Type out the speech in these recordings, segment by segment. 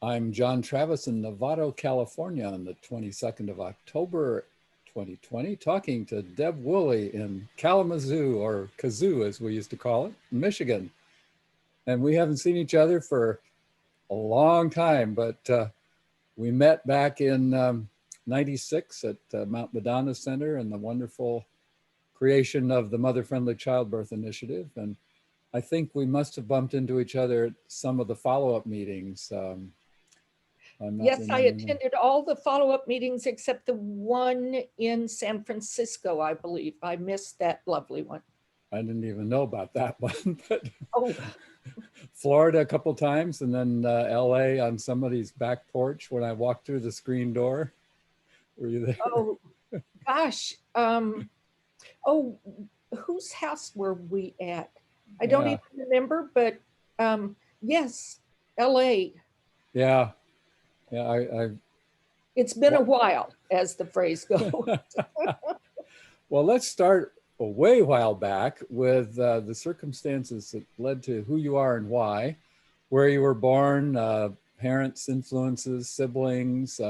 I'm John Travis in Novato, California on the 22nd of October, 2020, talking to Deb Woolley in Kalamazoo, or Kazoo as we used to call it, Michigan. And we haven't seen each other for a long time, but we met back in 96 at Mount Madonna Center and the wonderful creation of the Mother Friendly Childbirth Initiative. And I think we must have bumped into each other at some of the follow-up meetings. Yes, I attended all the follow-up meetings except the one in San Francisco, I believe. I missed that lovely one. I didn't even know about that one, but oh. Florida a couple times, and then LA on somebody's back porch when I walked through the screen door. Were you there? Oh, gosh. Oh, whose house were we at? I don't even remember, but yes, LA. Yeah. It's been a while, as the phrase goes. Well, let's start a way while back with the circumstances that led to who you are and why, where you were born, parents, influences, siblings,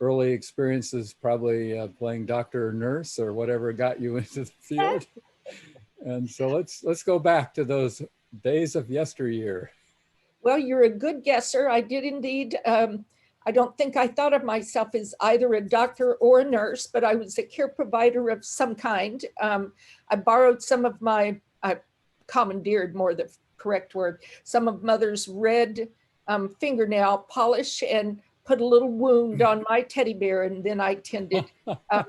early experiences, probably playing doctor or nurse or whatever got you into the field. And so let's go back to those days of yesteryear. Well, you're a good guesser. I did indeed. I don't think I thought of myself as either a doctor or a nurse, but I was a care provider of some kind. I borrowed some of my, commandeered, more the correct word, some of Mother's red fingernail polish and put a little wound on my teddy bear, and then I tended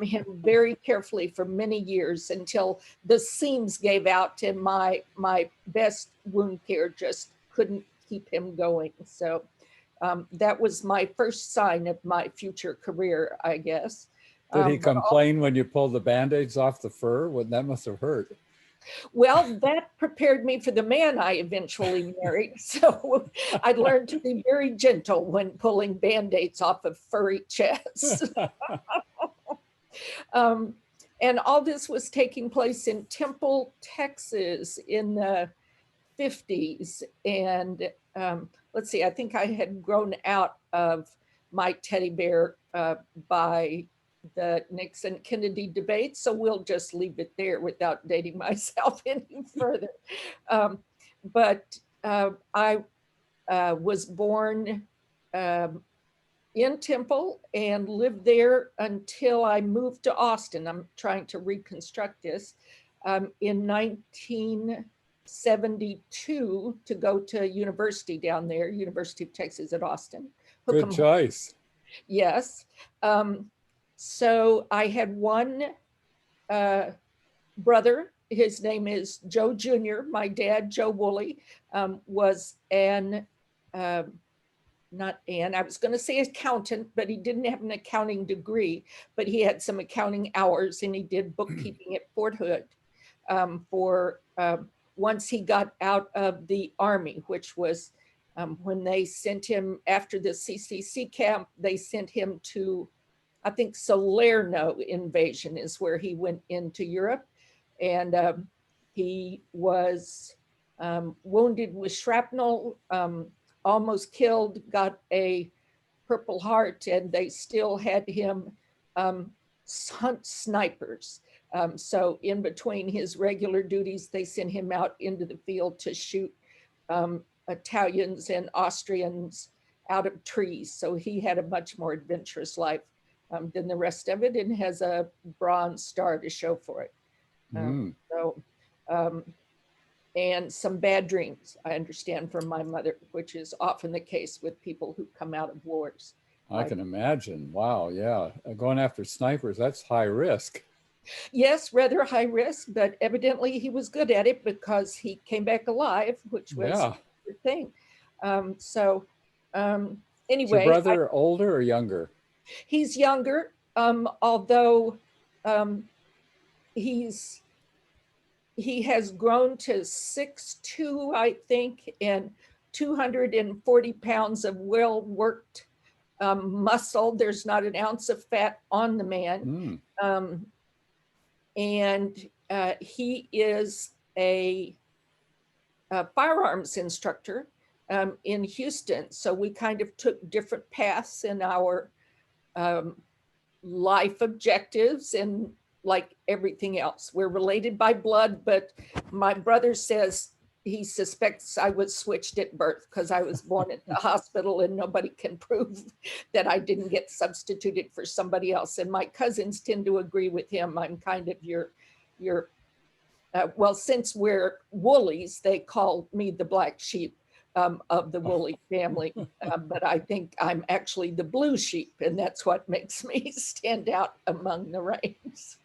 him very carefully for many years until the seams gave out and my best wound care just couldn't keep him going. So that was my first sign of my future career, I guess. Did he complain when you pulled the Band-Aids off the fur? Well, that must have hurt. Well, that prepared me for the man I eventually married. So I learned to be very gentle when pulling Band-Aids off of furry chests. And all this was taking place in Temple, Texas in the 50s. And let's see, I think I had grown out of my teddy bear by the Nixon-Kennedy debate, so we'll just leave it there without dating myself any further. But I was born in Temple and lived there until I moved to Austin. I'm trying to reconstruct this. In 1972 to go to university down there, University of Texas at Austin. Good choice. Yes. So I had one brother. His name is Joe Jr. My dad, Joe Woolley, was I was going to say accountant, but he didn't have an accounting degree, but he had some accounting hours and he did bookkeeping at Fort Hood for once he got out of the Army, which was when they sent him after the CCC camp, they sent him to, I think Salerno invasion is where he went into Europe. And he was wounded with shrapnel, almost killed, got a Purple Heart, and they still had him hunt snipers. So in between his regular duties, they sent him out into the field to shoot Italians and Austrians out of trees. So he had a much more adventurous life than the rest of it, and has a Bronze Star to show for it. And some bad dreams, I understand, from my mother, which is often the case with people who come out of wars. I can imagine. Wow, yeah. Going after snipers, that's high risk. Yes, rather high risk, but evidently he was good at it because he came back alive, which was a good thing. Anyway. Is your brother older or younger? He's younger, although he has grown to 6'2", I think, and 240 pounds of well-worked muscle. There's not an ounce of fat on the man. And he is a firearms instructor in Houston. So we kind of took different paths in our life objectives, and like everything else, we're related by blood, but my brother says he suspects I was switched at birth because I was born at the hospital and nobody can prove that I didn't get substituted for somebody else. And my cousins tend to agree with him. I'm kind of your well, since we're Woolies, they call me the black sheep of the Woolley family. But I think I'm actually the blue sheep, and that's what makes me stand out among the ranks.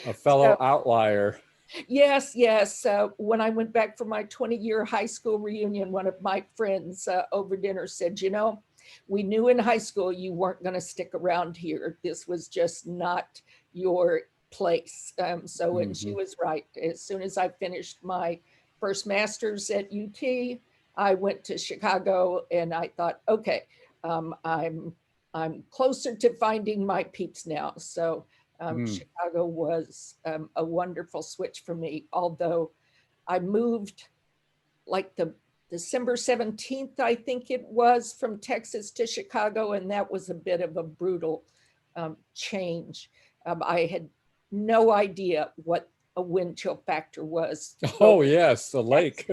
A fellow outlier. Yes, yes. When I went back for my 20-year high school reunion, one of my friends over dinner said, you know, we knew in high school you weren't going to stick around here. This was just not your place. And she was right. As soon as I finished my first master's at UT, I went to Chicago, and I thought, okay, I'm closer to finding my peeps now. So Chicago was a wonderful switch for me, although I moved like the December 17th, I think it was, from Texas to Chicago, and that was a bit of a brutal change. I had no idea what a wind chill factor was. Oh, yes, the lake.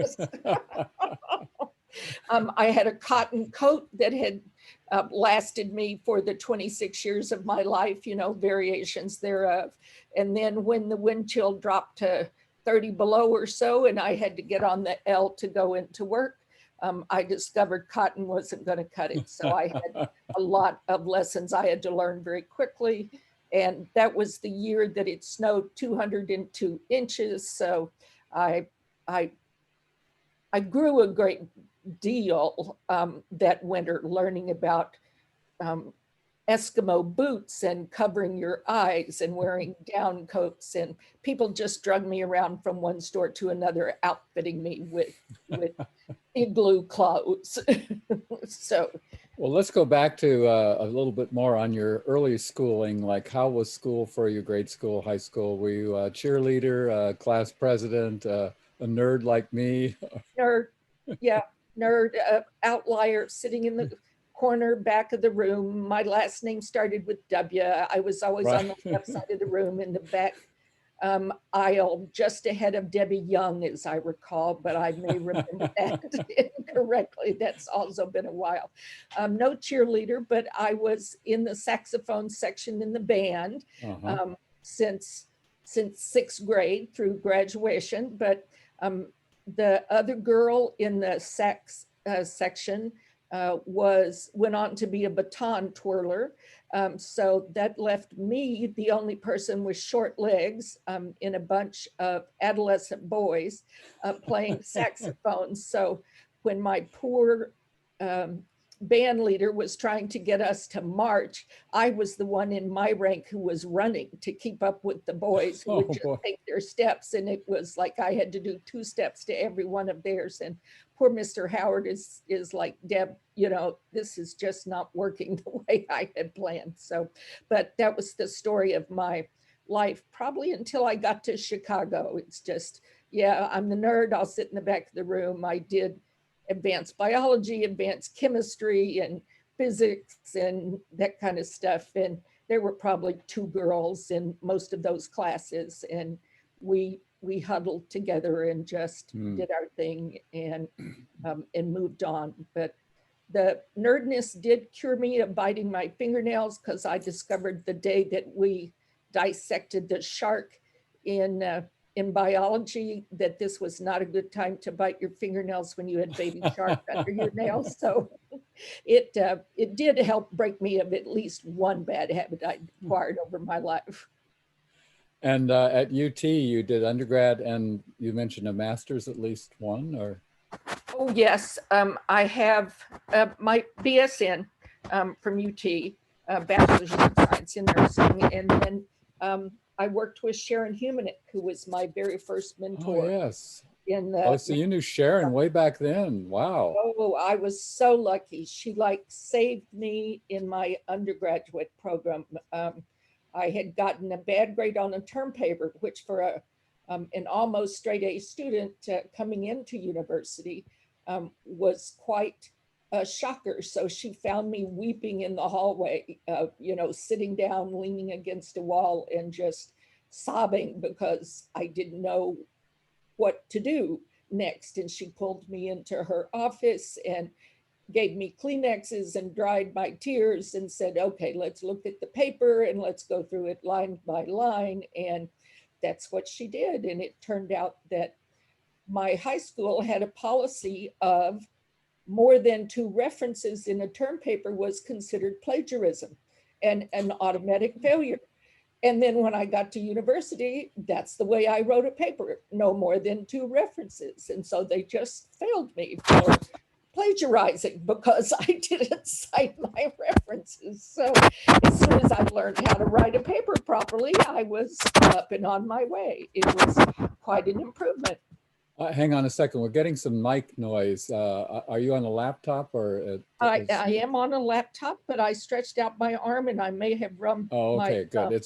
I had a cotton coat that had lasted me for the 26 years of my life, you know, variations thereof. And then when the wind chill dropped to 30 below or so, and I had to get on the L to go into work, I discovered cotton wasn't going to cut it. So I had a lot of lessons I had to learn very quickly. And that was the year that it snowed 202 inches. So I grew a great deal that winter, learning about Eskimo boots and covering your eyes and wearing down coats, and people just drug me around from one store to another, outfitting me with igloo clothes. So, well, let's go back to a little bit more on your early schooling. Like, how was school for you? Grade school, high school? Were you a cheerleader, class president, a nerd like me? Nerd, yeah, nerd, outlier, sitting in the corner back of the room. My last name started with W. I was always on the left side of the room in the back aisle, just ahead of Debbie Young, as I recall, but I may remember that incorrectly. That's also been a while. No cheerleader, but I was in the saxophone section in the band since sixth grade through graduation. But the other girl in the sax section went on to be a baton twirler. So that left me the only person with short legs in a bunch of adolescent boys playing saxophones. So when my poor band leader was trying to get us to march, I was the one in my rank who was running to keep up with the boys who would just take their steps. And it was like I had to do 2 steps to every one of theirs. And poor Mr. Howard is like, Deb, you know, this is just not working the way I had planned. So, but that was the story of my life, probably until I got to Chicago. It's just, yeah, I'm the nerd. I'll sit in the back of the room. I did advanced biology, advanced chemistry, and physics, and that kind of stuff. And there were probably 2 girls in most of those classes, and we huddled together and just did our thing and moved on. But the nerdness did cure me of biting my fingernails, because I discovered the day that we dissected the shark in biology that this was not a good time to bite your fingernails when you had baby shark under your nails. So it did help break me of at least one bad habit I acquired over my life. And at UT, you did undergrad, and you mentioned a master's, at least one, or? Oh, yes. I have my BSN from UT, Bachelor's of Science in Nursing. And then I worked with Sharon Humanick, who was my very first mentor. Oh, yes. In the, so you knew Sharon way back then. Wow. Oh, I was so lucky. She like saved me in my undergraduate program. I had gotten a bad grade on a term paper, which for an almost straight A student coming into university was quite a shocker. So she found me weeping in the hallway, sitting down, leaning against a wall and just sobbing because I didn't know what to do next. And she pulled me into her office and gave me Kleenexes and dried my tears and said, okay, let's look at the paper and let's go through it line by line. And that's what she did. And it turned out that my high school had a policy of more than 2 references in a term paper was considered plagiarism and an automatic failure. And then when I got to university, that's the way I wrote a paper, no more than 2 references. And so they just failed me for plagiarizing because I didn't cite my references. So as soon as I learned how to write a paper properly, I was up and on my way. It was quite an improvement. Hang on a second. We're getting some mic noise. Are you on a laptop or? I am on a laptop, but I stretched out my arm and I may have rubbed. Oh, okay, good.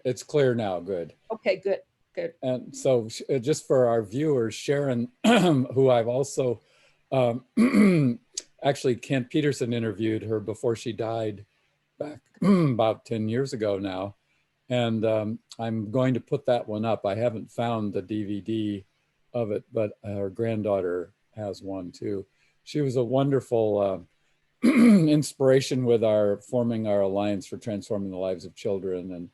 It's clear now. Good. Okay, good. And so just for our viewers, Sharon, who I've also, actually Kent Peterson interviewed her before she died back about 10 years ago now. And I'm going to put that one up. I haven't found the DVD of it, but her granddaughter has one too. She was a wonderful inspiration with forming our Alliance for Transforming the Lives of Children. And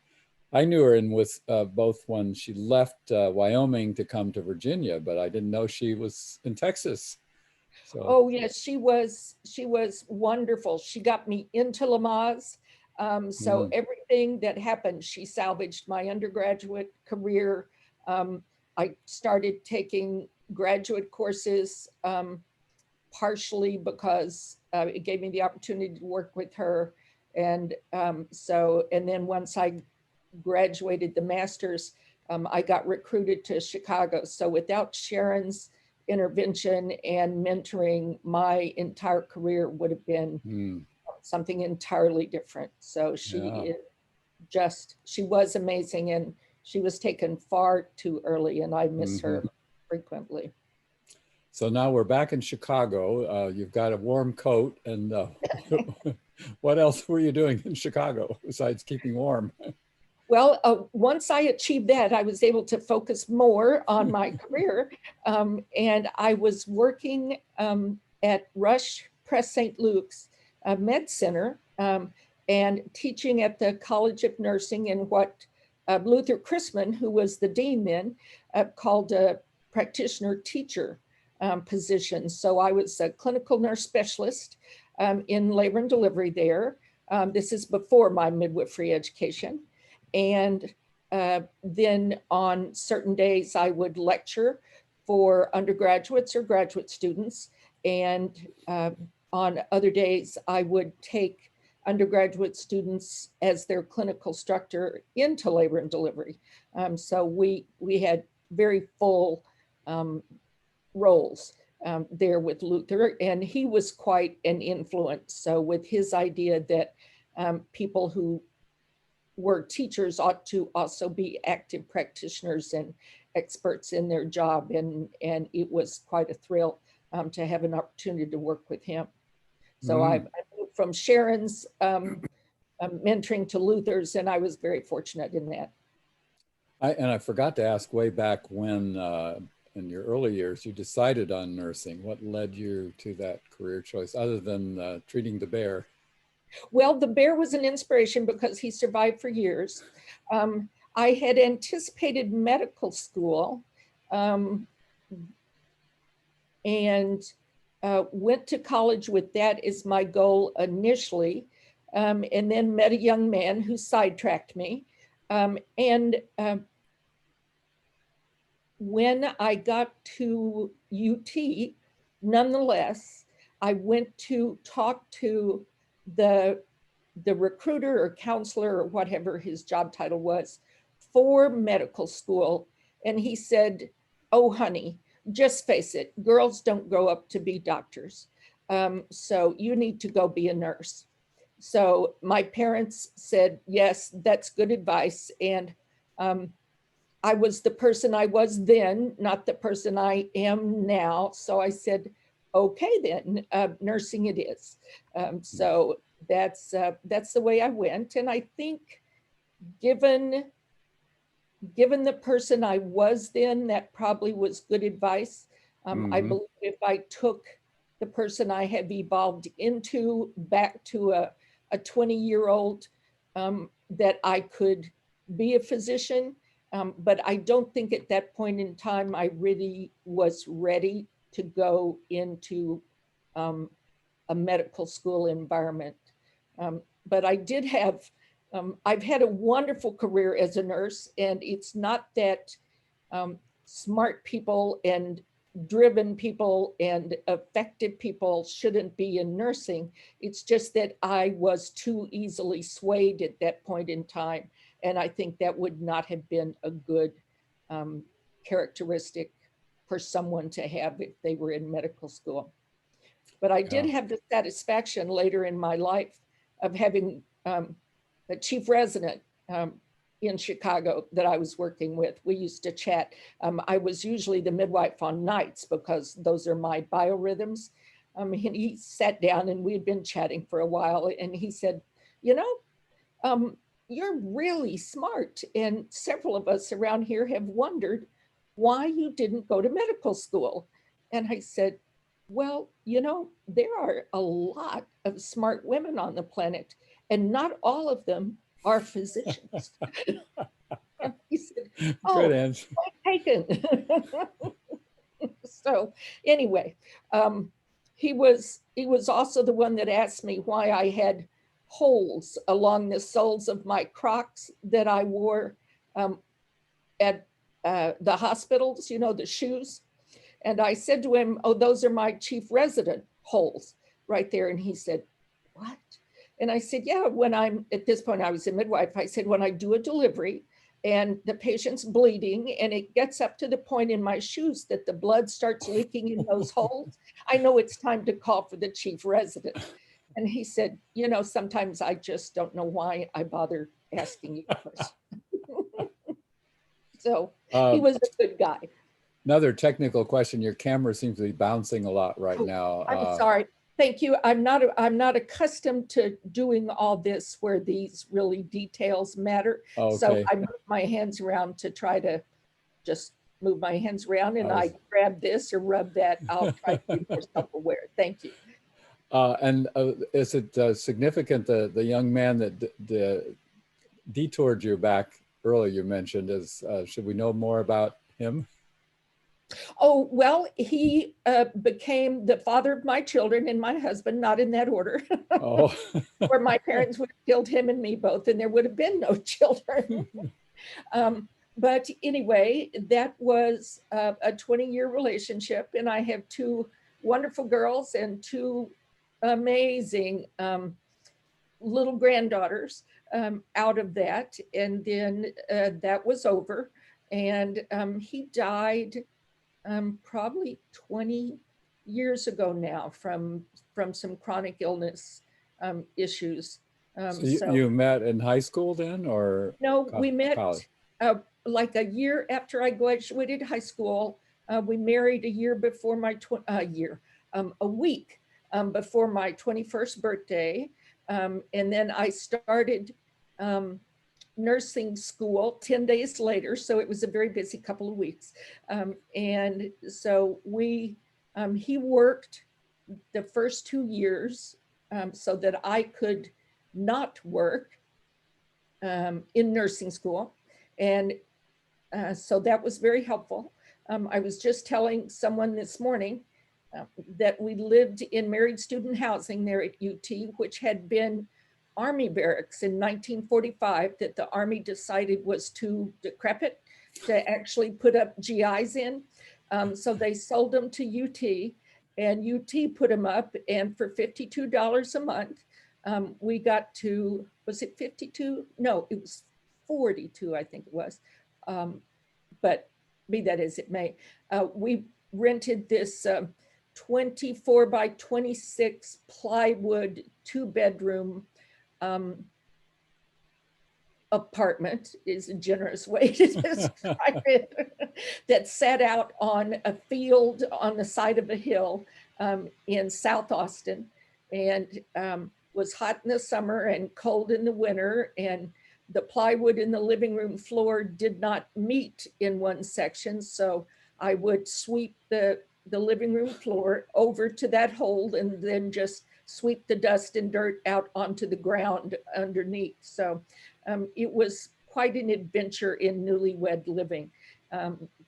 I knew her with both when she left Wyoming to come to Virginia, but I didn't know she was in Texas. So. Oh yes, she was wonderful. She got me into Lamaze. So everything that happened, she salvaged my undergraduate career. I started taking graduate courses partially because it gave me the opportunity to work with her. And and then once I graduated the master's, I got recruited to Chicago. So without Sharon's intervention and mentoring, my entire career would have been something entirely different. So she was amazing, and she was taken far too early, and I miss her frequently. So now we're back in Chicago. You've got a warm coat, and what else were you doing in Chicago besides keeping warm? Well, once I achieved that, I was able to focus more on my career. And I was working at Rush Press St. Luke's Med Center and teaching at the College of Nursing in what Luther Chrisman, who was the dean then, called a practitioner teacher position. So I was a clinical nurse specialist in labor and delivery there. This is before my midwifery education. And then on certain days, I would lecture for undergraduates or graduate students. And on other days, I would take undergraduate students as their clinical instructor into labor and delivery. So we had very full roles there with Luther, and he was quite an influence. So with his idea that people who were teachers ought to also be active practitioners and experts in their job. And it was quite a thrill to have an opportunity to work with him. So I moved from Sharon's mentoring to Luther's, and I was very fortunate in that. I forgot to ask way back when, in your early years, you decided on nursing. What led you to that career choice other than treating the bear? Well, the bear was an inspiration because he survived for years. I had anticipated medical school and went to college with that as my goal initially, and then met a young man who sidetracked me. When I got to UT, nonetheless, I went to talk to the recruiter or counselor or whatever his job title was for medical school. And he said, oh, honey, just face it, girls don't grow up to be doctors. So you need to go be a nurse. So my parents said, yes, that's good advice. And I was the person I was then, not the person I am now. So I said, okay, then nursing it is. So that's the way I went. And I think given the person I was then, that probably was good advice. I believe if I took the person I have evolved into back to a 20-year-old, that I could be a physician. But I don't think at that point in time I really was ready to go into a medical school environment. But I did have, I've had a wonderful career as a nurse, and it's not that smart people and driven people and effective people shouldn't be in nursing. It's just that I was too easily swayed at that point in time. And I think that would not have been a good characteristic for someone to have if they were in medical school. But I did have the satisfaction later in my life of having a chief resident in Chicago that I was working with. We used to chat. I was usually the midwife on nights because those are my biorhythms. And he sat down and we had been chatting for a while, and he said, you know, you're really smart. And several of us around here have wondered why you didn't go to medical school. And I said, well, you know, there are a lot of smart women on the planet, and not all of them are physicians. And he said, oh, good answer. point taken. So anyway, he was also the one that asked me why I had holes along the soles of my Crocs that I wore at the hospitals, you know, the shoes. And I said to him, oh, those are my chief resident holes right there. And he said, what? And I said, yeah, when I'm, at this point I was a midwife, I said, when I do a delivery and the patient's bleeding and it gets up to the point in my shoes that the blood starts leaking in those holes, I know it's time to call for the chief resident. And he said, you know, sometimes I just don't know why I bother asking you a question. So he was a good guy. Another technical question. Your camera seems to be bouncing a lot right now. I'm sorry. Thank you. I'm not accustomed to doing all this where these really details matter. Okay. So I move my hands around to try to just move my hands around, and I grab this or rub that. I'll try to be more self-aware. Thank you. And is it significant the young man that detoured you back earlier you mentioned, should we know more about him? Oh, well, he became the father of my children and my husband, not in that order. Oh. Or my parents would have killed him and me both, and there would have been no children. But anyway, that was a 20-year relationship, and I have two wonderful girls and two amazing little granddaughters out of that. And then that was over, and he died probably 20 years ago now from some chronic illness issues. So you met in high school then, or? No, we met like a year after I graduated high school. We married a year before my a week before my 21st birthday. And then I started nursing school 10 days later. So it was a very busy couple of weeks. And so he worked the first 2 years so that I could not work in nursing school. And so that was very helpful. I was just telling someone this morning that we lived in married student housing there at UT, which had been Army barracks in 1945 that the Army decided was too decrepit to actually put up GIs in. So they sold them to UT, and UT put them up, and for $52 a month, we got to, was it 52? No, it was 42, I think it was. But be that as it may, we rented this 24 by 26 plywood 2-bedroom apartment, is a generous way to describe it, that sat out on a field on the side of a hill in South Austin, and was hot in the summer and cold in the winter, and the plywood in the living room floor did not meet in one section. So I would sweep the living room floor over to that hole and then just sweep the dust and dirt out onto the ground underneath. So it was quite an adventure in newlywed living.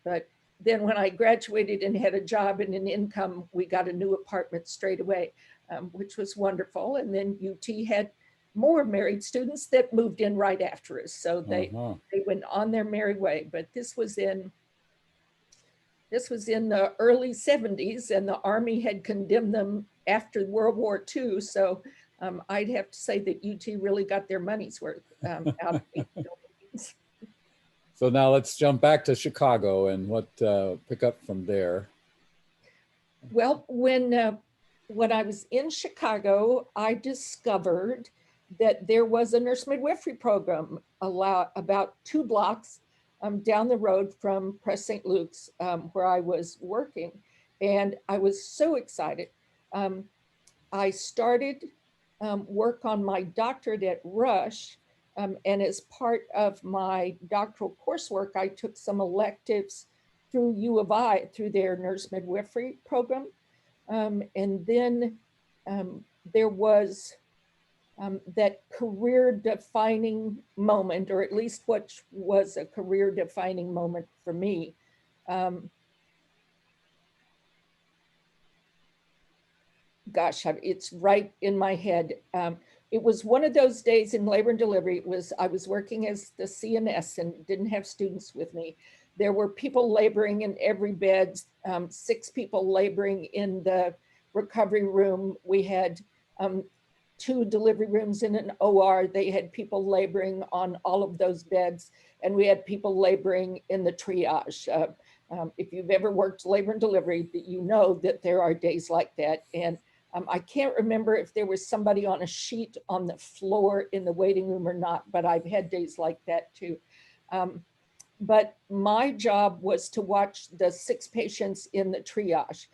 But then when I graduated and had a job and an income, we got a new apartment straight away, which was wonderful. And then UT had more married students that moved in right after us. So they went on their merry way. But this was in the early 70s, and the Army had condemned them after World War II. So I'd have to say that UT really got their money's worth out of these buildings. So now let's jump back to Chicago and pick up from there. Well, when I was in Chicago, I discovered that there was a nurse midwifery program about 2 blocks down the road from Press St. Luke's, where I was working. And I was so excited. I started work on my doctorate at Rush. And as part of my doctoral coursework, I took some electives through U of I, through their nurse midwifery program. And then there was that career-defining moment, or at least what was a career-defining moment for me. Gosh, it's right in my head. It was one of those days in labor and delivery. I was working as the CNS and didn't have students with me. There were people laboring in every bed, 6 people laboring in the recovery room. We had 2 delivery rooms in an OR. They had people laboring on all of those beds, and we had people laboring in the triage. If you've ever worked labor and delivery, you know that there are days like that. And I can't remember if there was somebody on a sheet on the floor in the waiting room or not, but I've had days like that too. But my job was to watch the 6 patients in the triage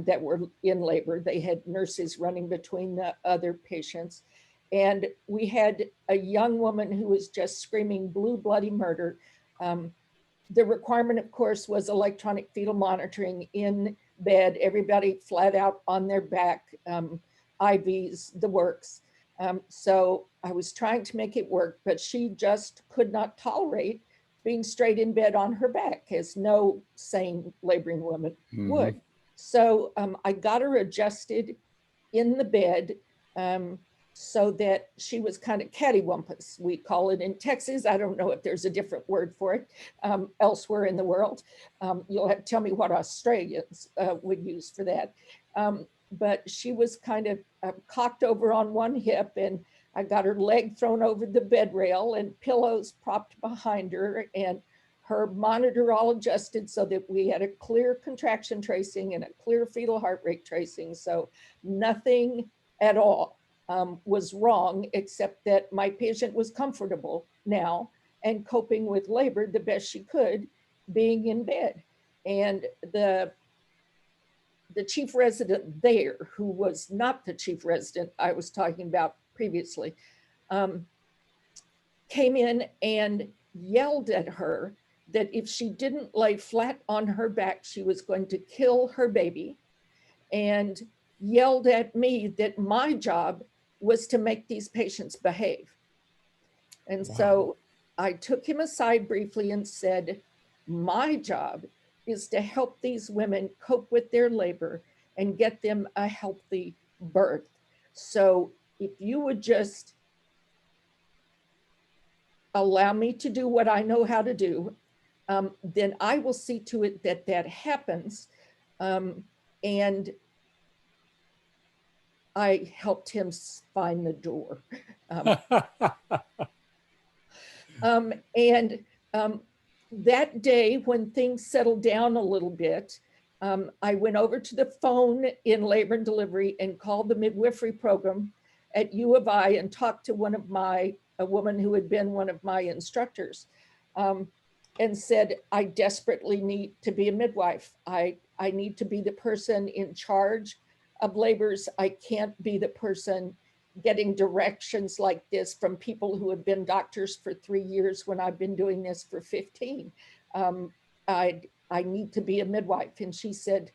that were in labor. They had nurses running between the other patients. And we had a young woman who was just screaming blue bloody murder. The requirement, of course, was electronic fetal monitoring in bed, everybody flat out on their back, IVs, the works. So I was trying to make it work, but she just could not tolerate being straight in bed on her back, as no sane laboring woman would. So I got her adjusted in the bed so that she was kind of cattywampus. We call it in Texas. I don't know if there's a different word for it elsewhere in the world. You'll have to tell me what Australians would use for that. But she was kind of cocked over on one hip, and I got her leg thrown over the bed rail and pillows propped behind her, and her monitor all adjusted so that we had a clear contraction tracing and a clear fetal heart rate tracing. So nothing at all was wrong, except that my patient was comfortable now and coping with labor the best she could, being in bed. And the chief resident there, who was not the chief resident I was talking about previously, came in and yelled at her that if she didn't lay flat on her back, she was going to kill her baby, and yelled at me that my job was to make these patients behave. And so I took him aside briefly and said, my job is to help these women cope with their labor and get them a healthy birth. So if you would just allow me to do what I know how to do, then I will see to it that that happens. And I helped him find the door. That day, when things settled down a little bit, I went over to the phone in labor and delivery and called the midwifery program at U of I and talked to a woman who had been one of my instructors, and said, I desperately need to be a midwife. I need to be the person in charge of labors, I can't be the person getting directions like this from people who have been doctors for 3 years when I've been doing this for 15. I need to be a midwife. And she said,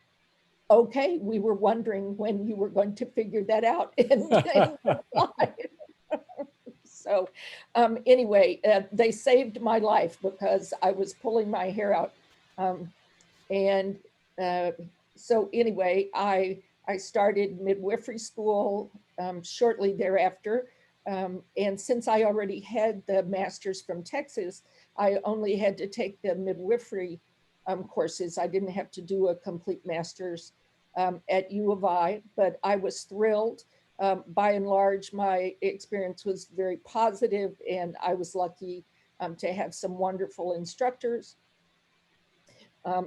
okay, we were wondering when you were going to figure that out. And so anyway, they saved my life because I was pulling my hair out. And so anyway, I started midwifery school shortly thereafter. And since I already had the master's from Texas, I only had to take the midwifery courses. I didn't have to do a complete master's at U of I, but I was thrilled. By and large, my experience was very positive, and I was lucky to have some wonderful instructors.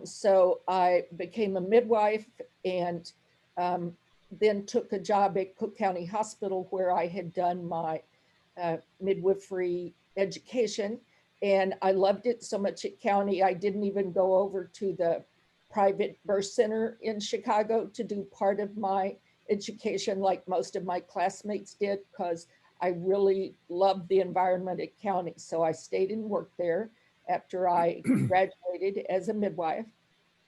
So I became a midwife and then took a job at Cook County Hospital where I had done my midwifery education. And I loved it so much at County, I didn't even go over to the private birth center in Chicago to do part of my education like most of my classmates did, because I really loved the environment at County. So I stayed and worked there after I graduated as a midwife.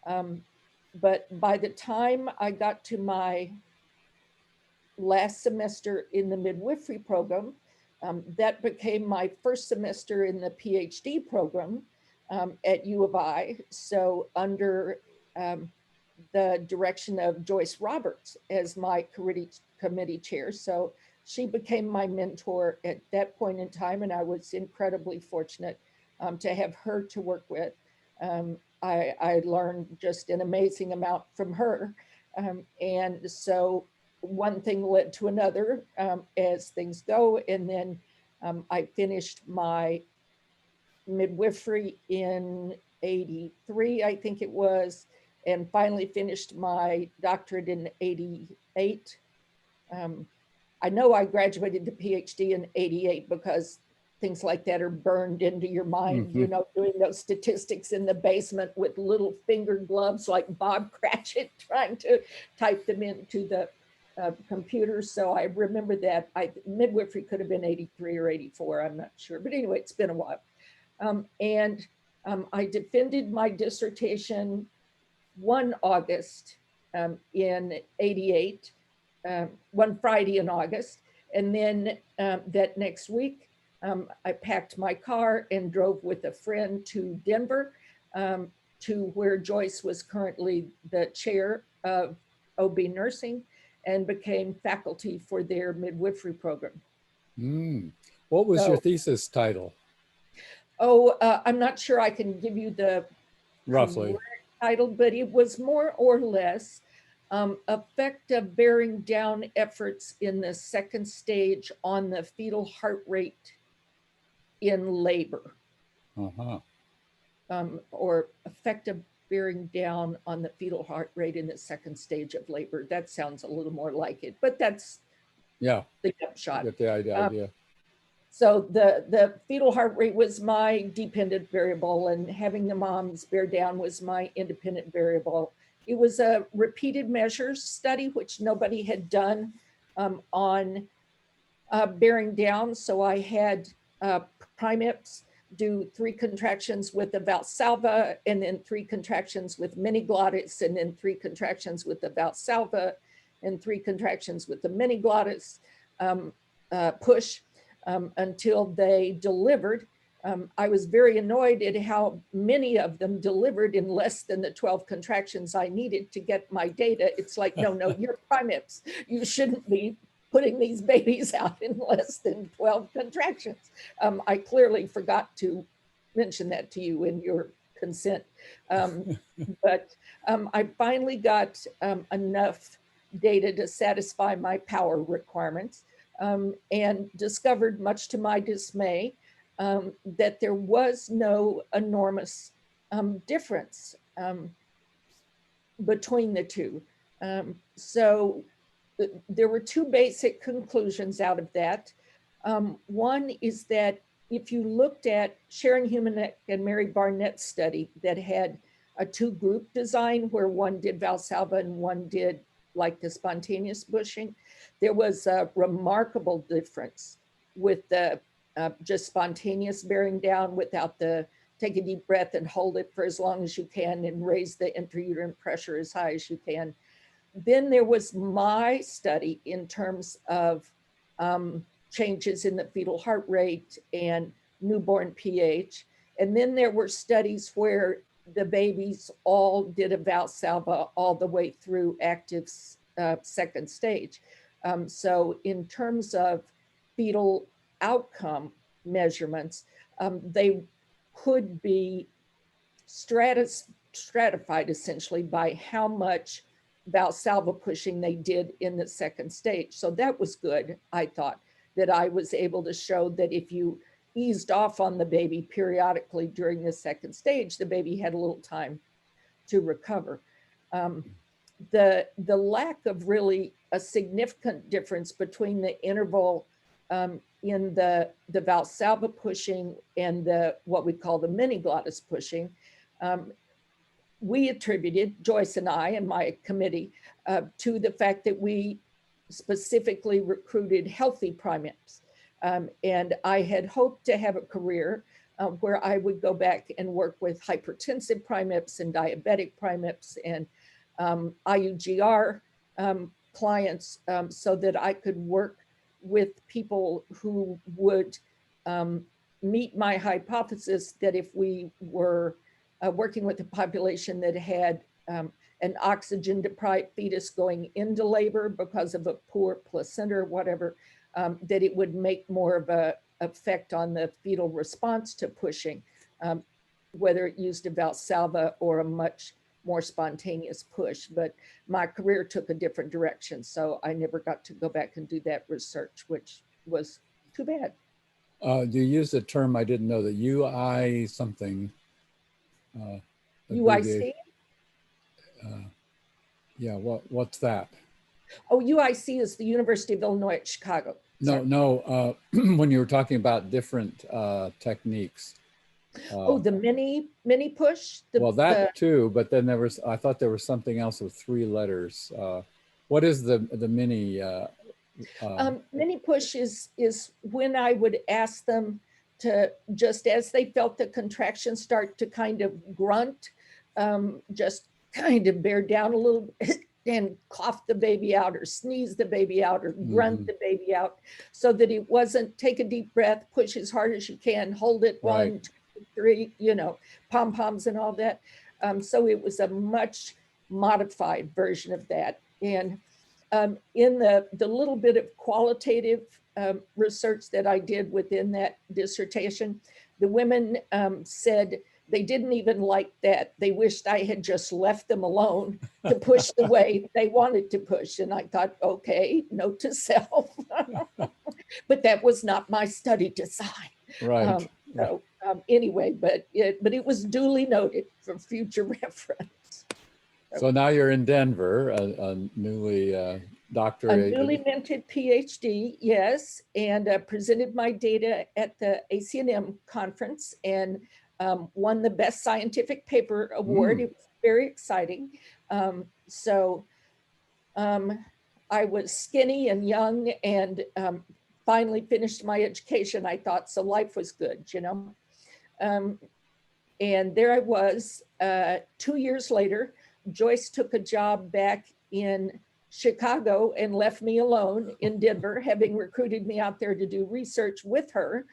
But by the time I got to my last semester in the midwifery program, that became my first semester in the PhD program at U of I. So under the direction of Joyce Roberts as my committee chair. So she became my mentor at that point in time, and I was incredibly fortunate to have her to work with. I learned just an amazing amount from her. And so one thing led to another as things go. And then I finished my midwifery in 83, I think it was, and finally finished my doctorate in 88. I know I graduated the PhD in 88 because things like that are burned into your mind, you know, doing those statistics in the basement with little finger gloves like Bob Cratchit trying to type them into the computer. So I remember that. Midwifery could have been 83 or 84, I'm not sure. But anyway, it's been a while. And I defended my dissertation one August in 88, one Friday in August. And then that next week, I packed my car and drove with a friend to Denver to where Joyce was currently the chair of OB nursing and became faculty for their midwifery program. What was your thesis title? Oh, I'm not sure I can give you the roughly title, but it was more or less effect of bearing down efforts in the second stage on the fetal heart rate in labor. Or effect of bearing down on the fetal heart rate in the second stage of labor. That sounds a little more like it, but that's the upshot. Get the idea. So the fetal heart rate was my dependent variable, and having the moms bear down was my independent variable. It was a repeated measures study, which nobody had done on bearing down. So I had primates do 3 contractions with the Valsalva, and then 3 contractions with mini glottis, and then 3 contractions with the Valsalva, and 3 contractions with the mini glottis push until they delivered. I was very annoyed at how many of them delivered in less than the 12 contractions I needed to get my data. It's like, no, you're primates. You shouldn't be putting these babies out in less than 12 contractions. I clearly forgot to mention that to you in your consent. But I finally got enough data to satisfy my power requirements and discovered, much to my dismay, that there was no enormous difference between the two. So there were 2 basic conclusions out of that. One is that if you looked at Sharon Humanek and Mary Barnett's study that had a 2-group design where one did Valsalva and one did like the spontaneous pushing, there was a remarkable difference with the just spontaneous bearing down without the take a deep breath and hold it for as long as you can and raise the intrauterine pressure as high as you can. Then there was my study in terms of changes in the fetal heart rate and newborn pH. And then there were studies where the babies all did a Valsalva all the way through active second stage. So in terms of fetal outcome measurements, they could be stratified essentially by how much Valsalva pushing they did in the second stage. So that was good, I thought, that I was able to show that if you eased off on the baby periodically during the second stage, the baby had a little time to recover. The lack of really a significant difference between the interval in the Valsalva pushing and the what we call the mini glottis pushing, we attributed, Joyce and I and my committee, to the fact that we specifically recruited healthy primates. And I had hoped to have a career where I would go back and work with hypertensive primates and diabetic primates and IUGR clients so that I could work with people who would meet my hypothesis that if we were working with a population that had an oxygen deprived fetus going into labor because of a poor placenta or whatever, that it would make more of a effect on the fetal response to pushing, whether it used a Valsalva or a much more spontaneous push. But my career took a different direction, so I never got to go back and do that research, which was too bad. You used a term I didn't know, the UI something. UIC? Yeah, what's that? Oh, UIC is the University of Illinois at Chicago. No, when you were talking about different techniques. Oh, the mini push? Well, that too, but then I thought there was something else with 3 letters. What is the mini? Mini push is when I would ask them to, just as they felt the contraction start to kind of grunt, just kind of bear down a little bit and cough the baby out or sneeze the baby out or grunt the baby out, so that it wasn't take a deep breath, push as hard as you can, hold it, 1, 2, 3, pom-poms and all that. So it was a much modified version of that. And in the little bit of qualitative research that I did within that dissertation, the women said they didn't even like that. They wished I had just left them alone to push the way they wanted to push. And I thought, okay, note to self. But that was not my study design. Right. So anyway, but it was duly noted for future reference. So now you're in Denver, a newly doctorated. A newly minted PhD, yes, and presented my data at the ACNM conference and won the Best Scientific Paper Award. It was very exciting. So I was skinny and young and finally finished my education, I thought, so life was good, and there I was. 2 years later, Joyce took a job back in Chicago and left me alone in Denver, having recruited me out there to do research with her.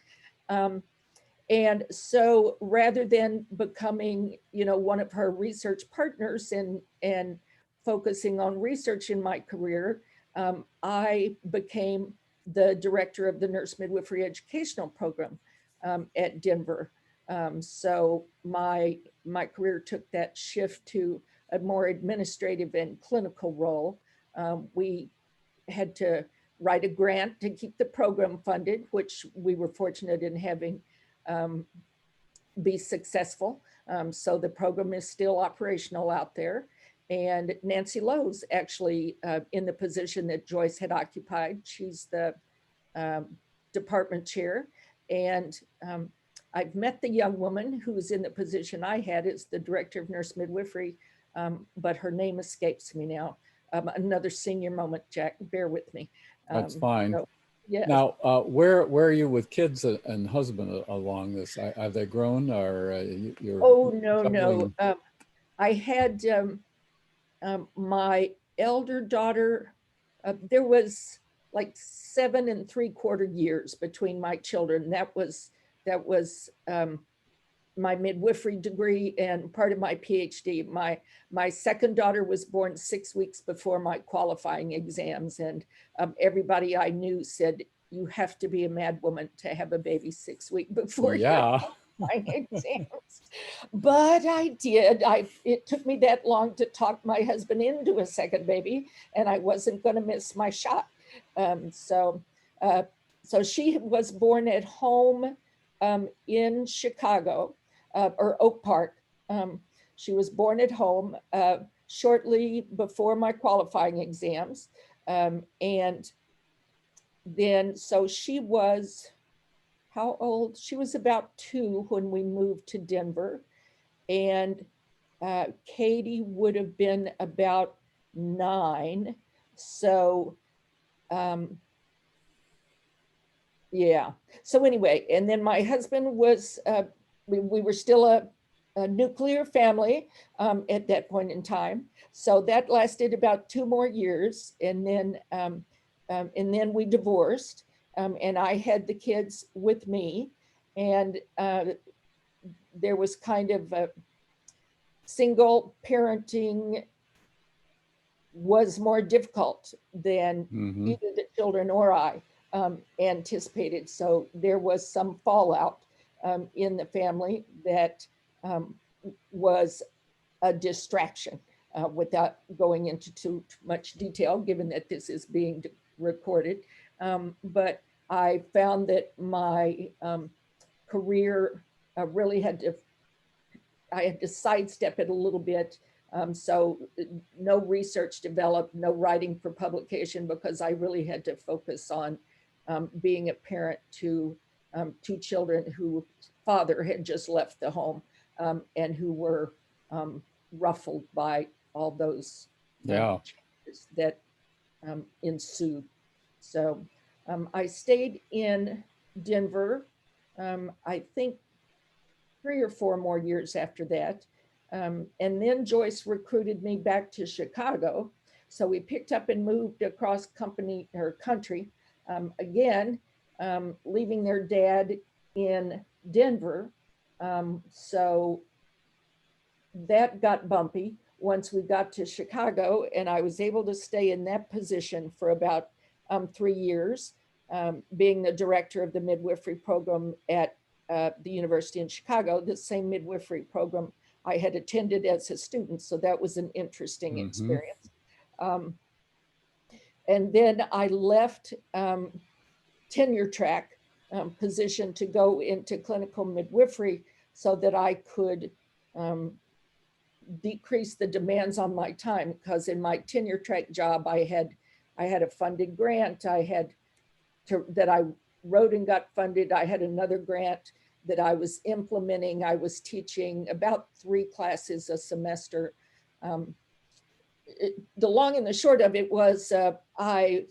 And so rather than becoming, one of her research partners and focusing on research in my career, I became the director of the Nurse Midwifery Educational Program at Denver. So my career took that shift to a more administrative and clinical role. We had to write a grant to keep the program funded, which we were fortunate in having be successful. So the program is still operational out there. And Nancy Lowe's actually in the position that Joyce had occupied. She's the department chair. And I've met the young woman who's in the position I had as the director of nurse midwifery, but her name escapes me now. another senior moment, Jack, bear with me. That's fine. So, yes. Now, where are you with kids and husband along this? Have they grown, or you're Oh, no, no. juggling? I had my elder daughter, there was like 7.75 years between my children. That was my midwifery degree and part of my PhD. My second daughter was born 6 weeks before my qualifying exams, and everybody I knew said, you have to be a mad woman to have a baby 6 weeks before your Yeah. qualifying exams. But I did. It took me that long to talk my husband into a second baby, and I wasn't going to miss my shot. So she was born at home in Chicago, or Oak Park. She was born at home shortly before my qualifying exams. And then, so she was, how old? She was about 2 when we moved to Denver. And Katie would have been about 9. So, yeah. So anyway, and then my husband was, we were still a nuclear family at that point in time. So that lasted about 2 more years. And then we divorced, and I had the kids with me. And there was kind of a single parenting was more difficult than either the children or I anticipated. So there was some fallout in the family that was a distraction, without going into too much detail, given that this is being recorded. But I found that my career really I had to sidestep it a little bit. So no research developed, no writing for publication, because I really had to focus on being a parent to 2 children whose father had just left the home, and who were ruffled by all those changes that ensued. So I stayed in Denver, I think 3 or 4 more years after that. And then Joyce recruited me back to Chicago. So we picked up and moved across country, again, leaving their dad in Denver. So that got bumpy once we got to Chicago, and I was able to stay in that position for about 3 years, being the director of the midwifery program at the University in Chicago, the same midwifery program I had attended as a student. So that was an interesting experience. And then I left tenure track position to go into clinical midwifery so that I could decrease the demands on my time, because in my tenure track job, I had a funded grant that I wrote and got funded. I had another grant that I was implementing. I was teaching about 3 classes a semester. The long and the short of it was I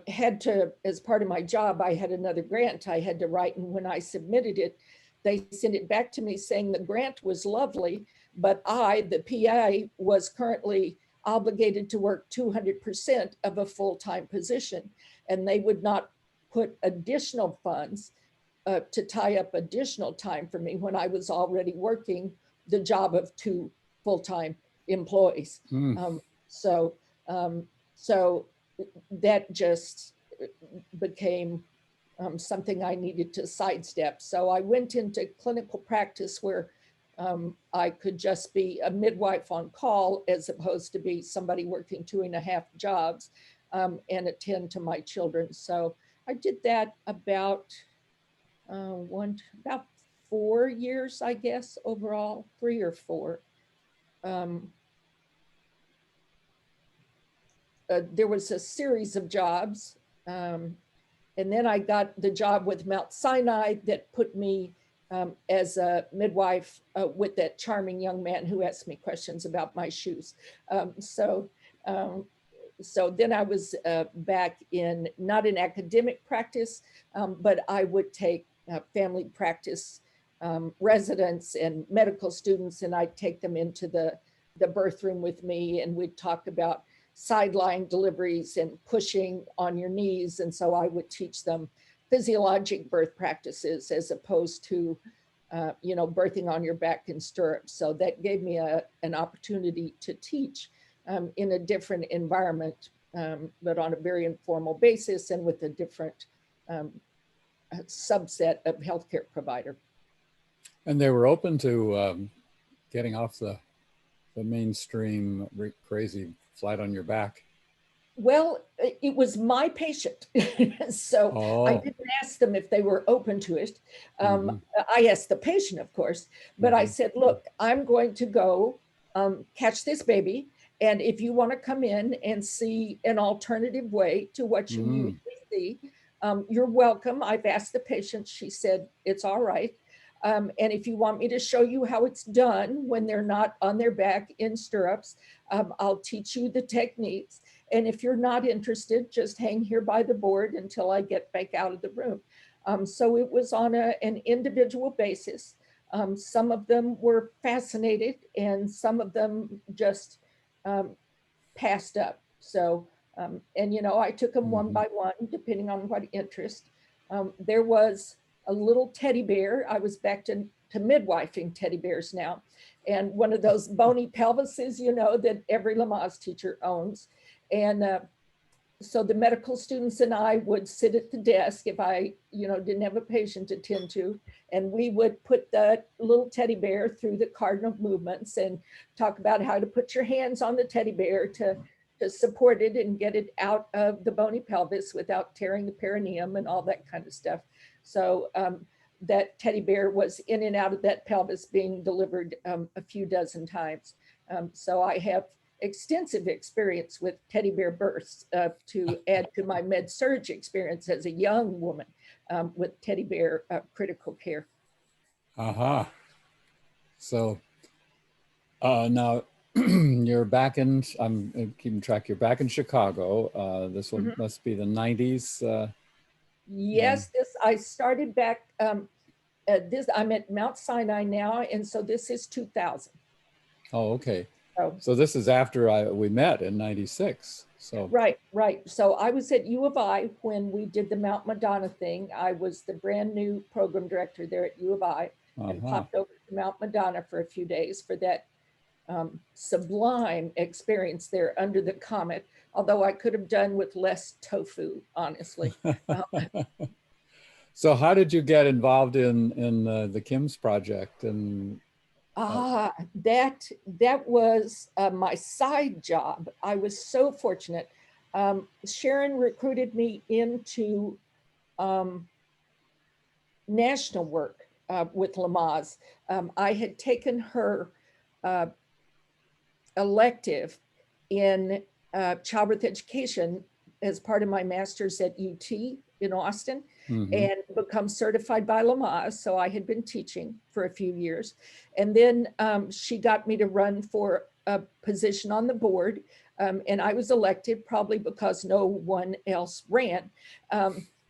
had to, as part of my job, I had another grant I had to write. And when I submitted it, they sent it back to me saying the grant was lovely, but I, the PI, was currently obligated to work 200% of a full-time position, and they would not put additional funds to tie up additional time for me when I was already working the job of 2 full-time employees. So that just became something I needed to sidestep. So I went into clinical practice where I could just be a midwife on call, as opposed to be somebody working 2.5 jobs and attend to my children. So I did that about 4 years, I guess, overall, 3 or 4. There was a series of jobs. And then I got the job with Mount Sinai that put me as a midwife with that charming young man who asked me questions about my shoes. So Um, so then I was back in, not in academic practice, but I would take family practice residents and medical students, and I'd take them into the birth room with me, and we'd talk about sideline deliveries and pushing on your knees. And so I would teach them physiologic birth practices as opposed to, birthing on your back in stirrups. So that gave me an opportunity to teach in a different environment, but on a very informal basis and with a different subset of healthcare provider. And they were open to getting off the mainstream crazy flat on your back. Well, it was my patient. So I didn't ask them if they were open to it. I asked the patient, of course, but I said, look, I'm going to go catch this baby. And if you want to come in and see an alternative way to what you usually see, you're welcome. I've asked the patient. She said, it's all right. And if you want me to show you how it's done when they're not on their back in stirrups, I'll teach you the techniques. And if you're not interested, just hang here by the board until I get back out of the room. So it was on an individual basis. Some of them were fascinated and some of them just passed up. So, I took them one by one, depending on what interest. There was a little teddy bear. I was back to midwifing teddy bears now. And one of those bony pelvises, that every Lamaze teacher owns. And so the medical students and I would sit at the desk if I, didn't have a patient to tend to, and we would put the little teddy bear through the cardinal movements and talk about how to put your hands on the teddy bear to support it and get it out of the bony pelvis without tearing the perineum and all that kind of stuff. So that teddy bear was in and out of that pelvis being delivered a few dozen times. So I have extensive experience with teddy bear births to add to my med-surg experience as a young woman with teddy bear critical care. So now you're back in, I'm keeping track, you're back in Chicago. This one must be the 90s. Yes, I started back, I'm at Mount Sinai now, and so this is 2000. Oh, okay. So this is after we met in 96. So right. So I was at U of I when we did the Mount Madonna thing. I was the brand new program director there at U of I and popped over to Mount Madonna for a few days for that sublime experience there under the comet, although I could have done with less tofu, honestly. So how did you get involved in the Kim's project? And that was my side job. I was so fortunate. Sharon recruited me into national work with Lamaze. I had taken her elective in childbirth education as part of my master's at UT in Austin. And become certified by Lamaze. So I had been teaching for a few years. And then she got me to run for a position on the board. And I was elected probably because no one else ran.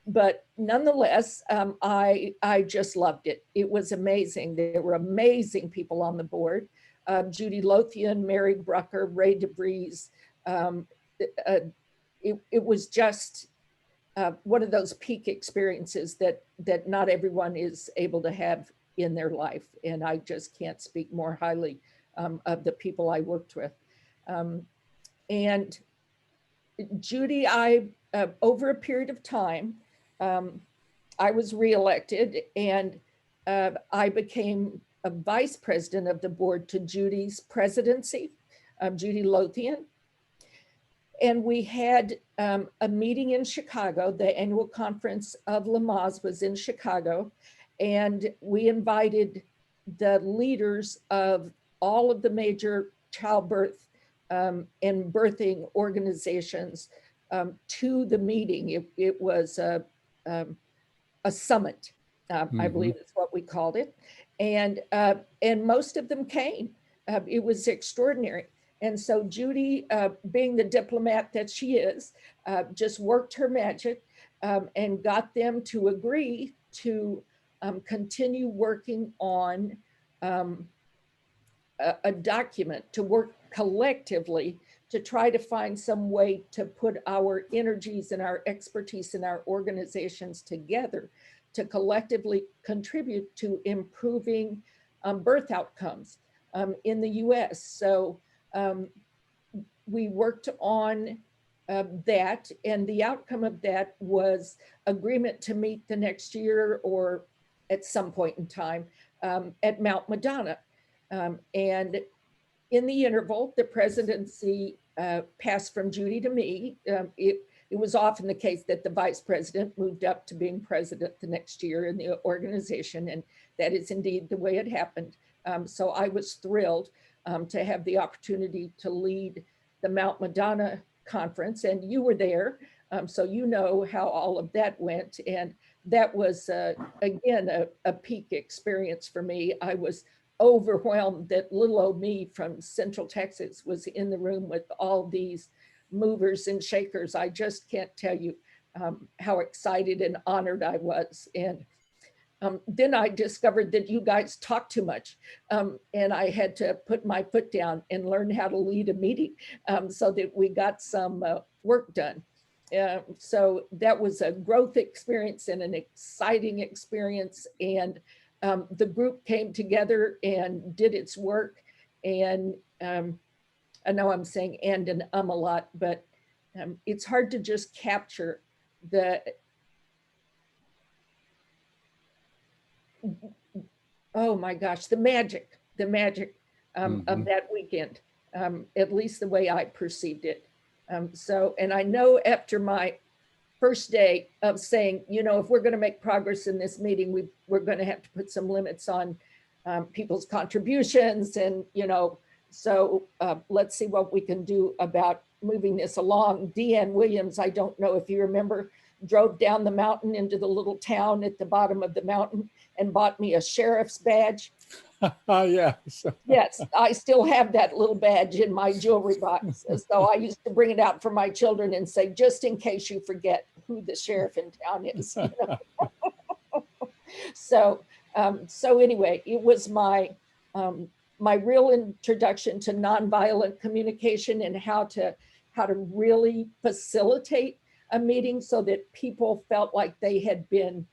But nonetheless, I just loved it. It was amazing. There were amazing people on the board. Judy Lothian, Mary Brucker, Ray DeVries. It was just one of those peak experiences that not everyone is able to have in their life. And I just can't speak more highly of the people I worked with. And Judy, over a period of time, I was reelected and I became a vice president of the board to Judy's presidency, Judy Lothian. And we had a meeting in Chicago. The annual conference of Lamaze was in Chicago. And we invited the leaders of all of the major childbirth and birthing organizations to the meeting. It was a summit, I believe is what we called it. And most of them came. It was extraordinary. And so Judy, being the diplomat that she is, just worked her magic and got them to agree to continue working on a document, to work collectively to try to find some way to put our energies and our expertise in our organizations together to collectively contribute to improving birth outcomes in the US. So we worked on that, and the outcome of that was agreement to meet the next year or at some point in time at Mount Madonna. And in the interval, the presidency passed from Judy to me. It was often the case that the vice president moved up to being president the next year in the organization, and that is indeed the way it happened. So I was thrilled to have the opportunity to lead the Mount Madonna conference, and you were there, so you know how all of that went. And that was, again, a peak experience for me. I was overwhelmed that little old me from Central Texas was in the room with all these movers and shakers. I just can't tell you how excited and honored I was. And then I discovered that you guys talk too much, and I had to put my foot down and learn how to lead a meeting so that we got some work done. So that was a growth experience and an exciting experience. And the group came together and did its work. And I know I'm saying and a lot, but it's hard to just capture oh my gosh, the magic of that weekend, at least the way I perceived it. So, and I know after my first day of saying, you know, if we're going to make progress in this meeting, we're going to have to put some limits on people's contributions. And, you know, so let's see what we can do about moving this along. Deanne Williams, I don't know if you remember, drove down the mountain into the little town at the bottom of the mountain and bought me a sheriff's badge. Yeah. Yes, I still have that little badge in my jewelry box. So I used to bring it out for my children and say, just in case you forget who the sheriff in town is. You know? So anyway, it was my real introduction to nonviolent communication and how to really facilitate a meeting so that people felt like they had been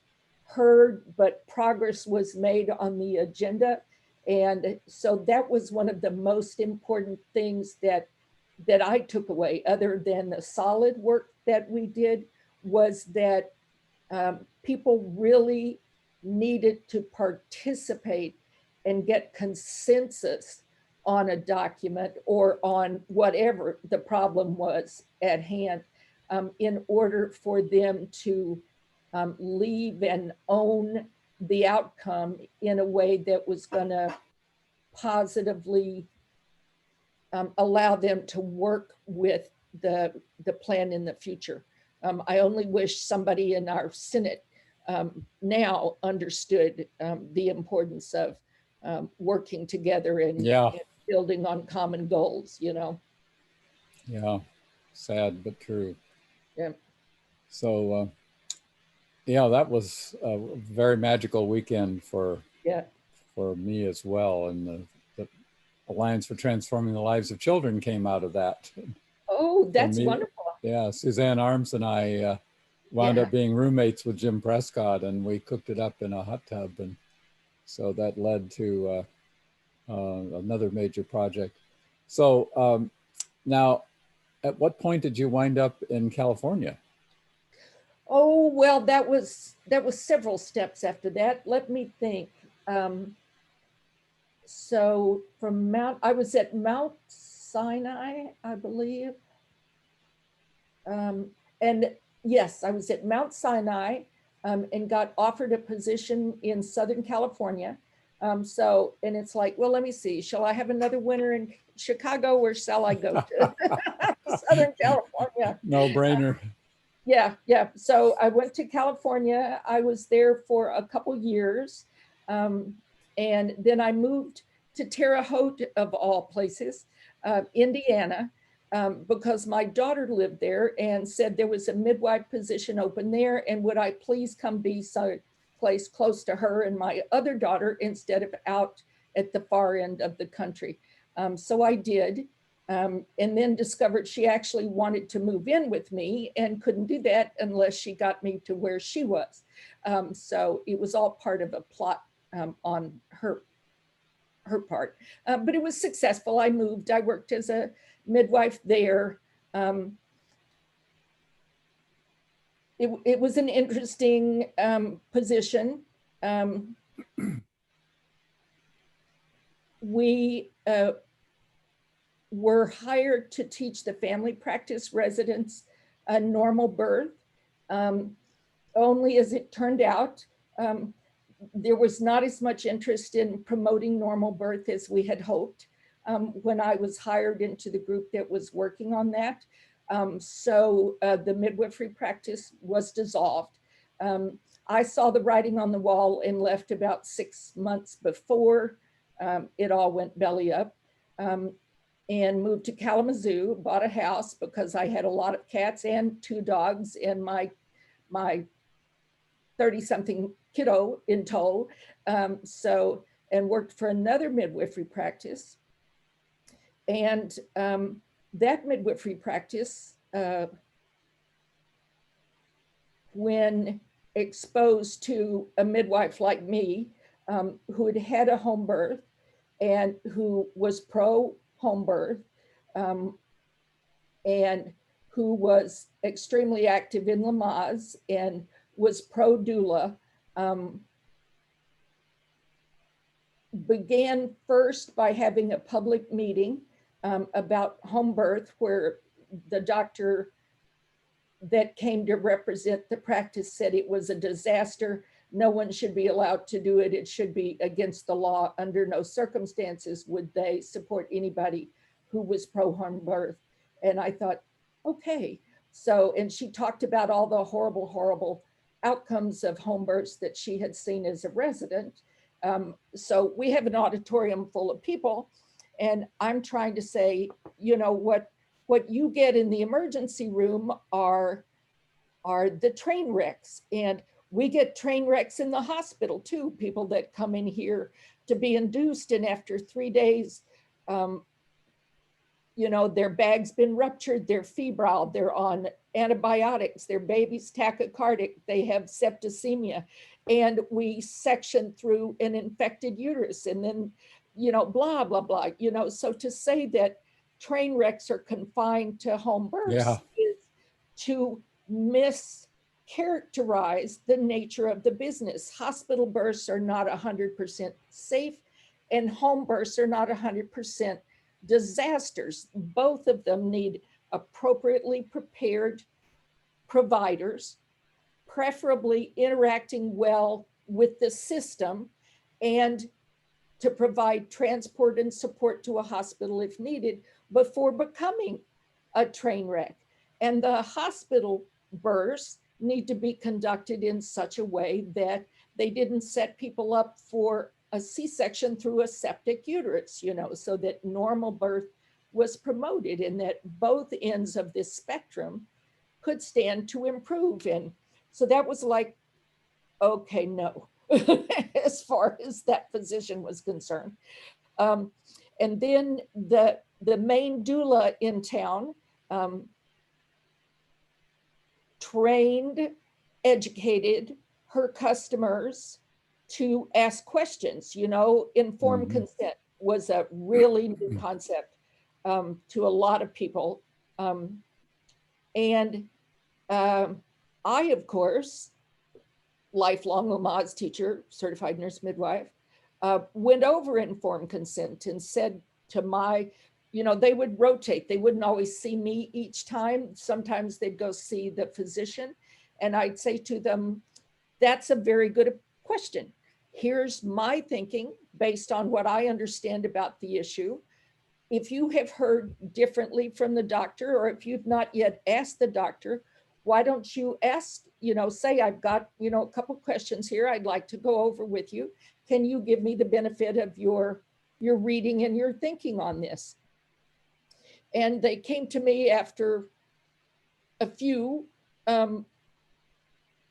heard, but progress was made on the agenda. And so that was one of the most important things that I took away, other than the solid work that we did, was that people really needed to participate and get consensus on a document or on whatever the problem was at hand in order for them to leave and own the outcome in a way that was going to positively allow them to work with the plan in the future. I only wish somebody in our Senate now understood the importance of working together and building on common goals, you know? Yeah, sad but true. Yeah. So, yeah, that was a very magical weekend for me as well. And the Alliance for Transforming the Lives of Children came out of that. Oh, that's wonderful. Yeah, Suzanne Arms and I wound up being roommates with Jim Prescott, and we cooked it up in a hot tub. And so that led to another major project. So now, at what point did you wind up in California? Oh, well, that was several steps after that. Let me think. So from I was at Mount Sinai, I believe. And yes, I was at Mount Sinai and got offered a position in Southern California. And it's like, well, let me see, shall I have another winter in Chicago or shall I go to Southern California? No brainer. Yeah. So I went to California. I was there for a couple years. And then I moved to Terre Haute, of all places, Indiana, because my daughter lived there and said there was a midwife position open there, and would I please come be someplace close to her and my other daughter instead of out at the far end of the country. So I did, and then discovered she actually wanted to move in with me and couldn't do that unless she got me to where she was. So it was all part of a plot on her part, but it was successful. I moved, I worked as a midwife there. It was an interesting position. We were hired to teach the family practice residents a normal birth. Only as it turned out, there was not as much interest in promoting normal birth as we had hoped when I was hired into the group that was working on that. So the midwifery practice was dissolved. I saw the writing on the wall and left about 6 months before it all went belly up, and moved to Kalamazoo, bought a house because I had a lot of cats and 2 dogs and my 30-something kiddo in tow. And worked for another midwifery practice. And that midwifery practice, when exposed to a midwife like me, who had had a home birth and who was pro home birth, and who was extremely active in Lamaze and was pro doula, began first by having a public meeting about home birth, where the doctor that came to represent the practice said it was a disaster. No one should be allowed to do it. It should be against the law. Under no circumstances would they support anybody who was pro home birth. And I thought, okay. So, and she talked about all the horrible, horrible outcomes of home births that she had seen as a resident. So we have an auditorium full of people, and I'm trying to say, you know, what you get in the emergency room are the train wrecks, and we get train wrecks in the hospital too. People that come in here to be induced, and after 3 days, you know, their bag's been ruptured, they're febrile, they're on antibiotics, their baby's tachycardic, they have septicemia, and we section through an infected uterus, and then, you know, blah, blah, blah, you know. So to say that train wrecks are confined to home births is to mischaracterize the nature of the business. Hospital births are not 100% safe, and home births are not 100% disasters. Both of them need appropriately prepared providers, preferably interacting well with the system, and to provide transport and support to a hospital if needed before becoming a train wreck. And the hospital births need to be conducted in such a way that they didn't set people up for a C-section through a septic uterus, you know, so that normal birth was promoted, and that both ends of this spectrum could stand to improve. And so that was like, okay, no, as far as that physician was concerned. And then the main doula in town trained, educated her customers to ask questions. You know, informed consent was a really new concept to a lot of people. And I, of course, lifelong Lamaze teacher, certified nurse midwife, went over informed consent and said to my, you know, they would rotate. They wouldn't always see me each time. Sometimes they'd go see the physician. And I'd say to them, that's a very good question. Here's my thinking based on what I understand about the issue. If you have heard differently from the doctor, or if you've not yet asked the doctor, why don't you ask, you know, say, I've got, you know, a couple questions here I'd like to go over with you. Can you give me the benefit of your reading and your thinking on this? And they came to me after a few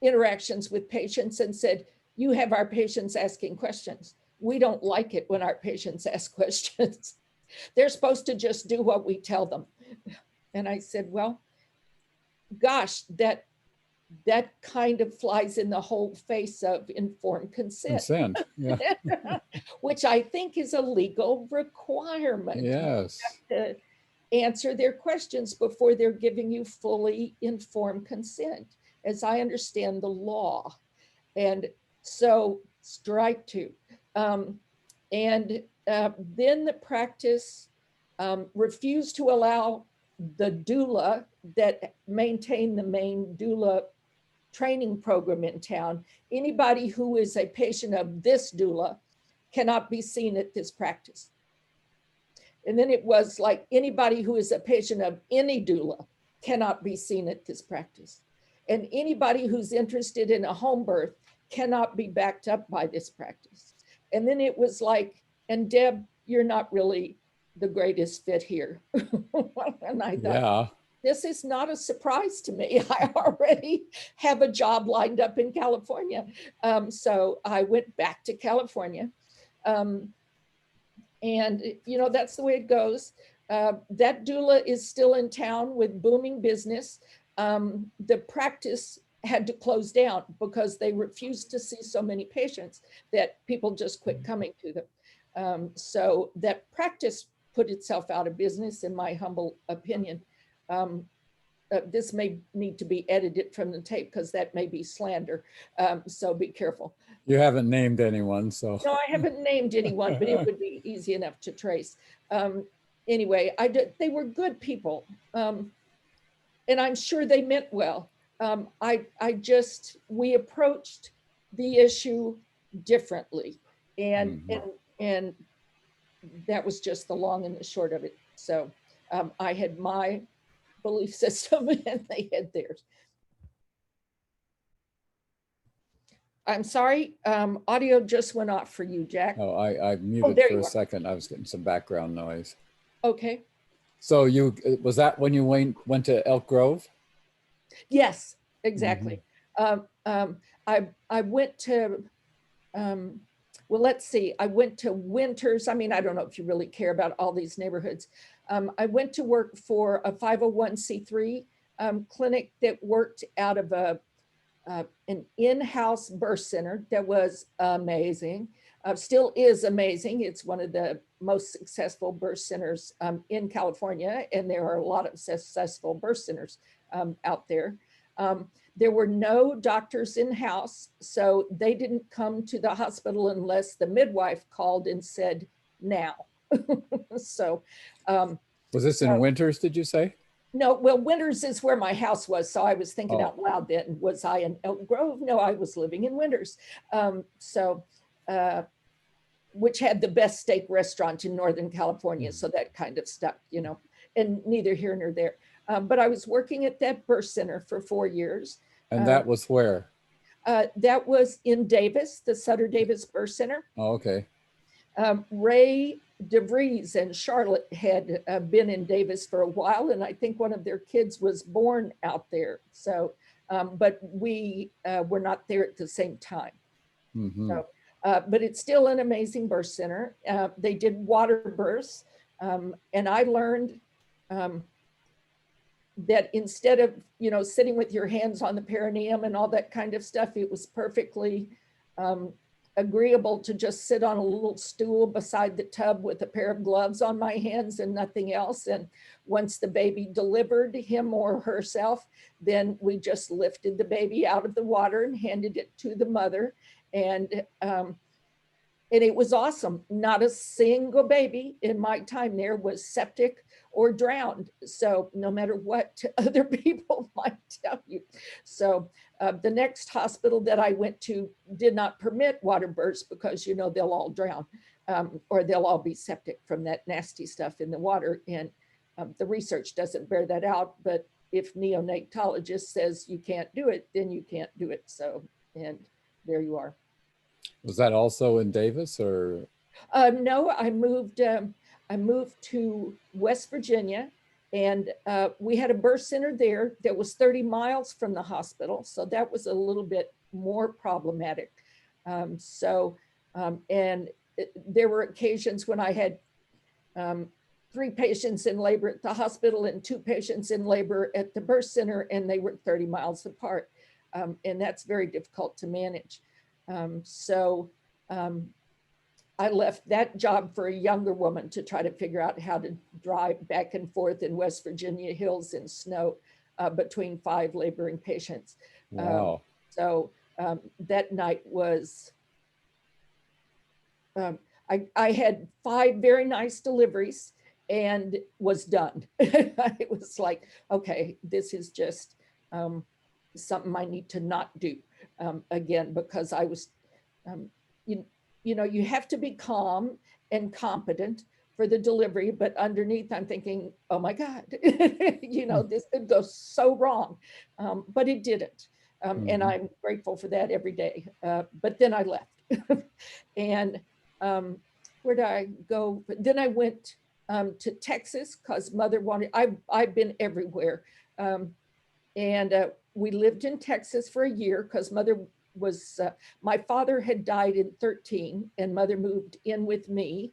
interactions with patients and said, you have our patients asking questions. We don't like it when our patients ask questions. They're supposed to just do what we tell them. And I said, well, gosh, that kind of flies in the whole face of informed consent. Consent, yeah. Which I think is a legal requirement. Yes. You have to answer their questions before they're giving you fully informed consent, as I understand the law. And so strike two. Then the practice refused to allow the doula that maintained the main doula training program in town. Anybody who is a patient of this doula cannot be seen at this practice. And then it was like, anybody who is a patient of any doula cannot be seen at this practice. And anybody who's interested in a home birth cannot be backed up by this practice. And then it was like, and Deb, you're not really the greatest fit here. And I thought, yeah. This is not a surprise to me. I already have a job lined up in California. So I went back to California. And that's the way it goes. That doula is still in town with booming business. The practice had to close down because they refused to see so many patients that people just quit coming to them. So that practice put itself out of business, in my humble opinion. This may need to be edited from the tape because that may be slander. So be careful. You haven't named anyone, so. No, I haven't named anyone, but it would be easy enough to trace. Anyway, they were good people. And I'm sure they meant well. We approached the issue differently. And that was just the long and the short of it. So I had my belief system and they had theirs. I'm sorry, audio just went off for you, Jack. Oh, I muted for a second. I was getting some background noise. Okay. So was that when you went to Elk Grove? Yes, exactly. I went to, well, let's see, I went to Winters. I mean, I don't know if you really care about all these neighborhoods. I went to work for a 501c3 clinic that worked out of an in-house birth center that was amazing, still is amazing. It's one of the most successful birth centers in California, and there are a lot of successful birth centers out there. There were no doctors in-house, so they didn't come to the hospital unless the midwife called and said, now. So. Was this in Winters, did you say? No, well, Winters is where my house was. So I was thinking out loud then, was I in Elk Grove? No, I was living in Winters. Which had the best steak restaurant in Northern California. So that kind of stuck, and neither here nor there. But I was working at that birth center for 4 years. And that was where? That was in Davis, the Sutter Davis Birth Center. Oh, okay. Ray DeVries and Charlotte had been in Davis for a while, and I think one of their kids was born out there. So, but we were not there at the same time. So, but it's still an amazing birth center. They did water births, and I learned that instead of, sitting with your hands on the perineum and all that kind of stuff, it was perfectly agreeable to just sit on a little stool beside the tub with a pair of gloves on my hands and nothing else. And once the baby delivered, him or herself, then we just lifted the baby out of the water and handed it to the mother. And it was awesome. Not a single baby in my time there was septic or drowned. So no matter what other people might tell you. So the next hospital that I went to did not permit water births because, they'll all drown or they'll all be septic from that nasty stuff in the water. And the research doesn't bear that out. But if neonatologist says you can't do it, then you can't do it. So, and there you are. Was that also in Davis or? No, I moved to West Virginia And we had a birth center there that was 30 miles from the hospital. So that was a little bit more problematic. And there were occasions when I had 3 patients in labor at the hospital and 2 patients in labor at the birth center, and they were 30 miles apart. And that's very difficult to manage. I left that job for a younger woman to try to figure out how to drive back and forth in West Virginia hills in snow between 5 laboring patients. Wow. That night was, I had 5 very nice deliveries and was done. It was like, okay, this is just something I need to not do again, because I was, you know, you have to be calm and competent for the delivery, but underneath I'm thinking, oh my God, you know, this could go so wrong, but it didn't. And I'm grateful for that every day. But then I left. And where did I go? But then I went to Texas because mother wanted, I've been everywhere. And we lived in Texas for a year because mother was, my father had died in 13 and mother moved in with me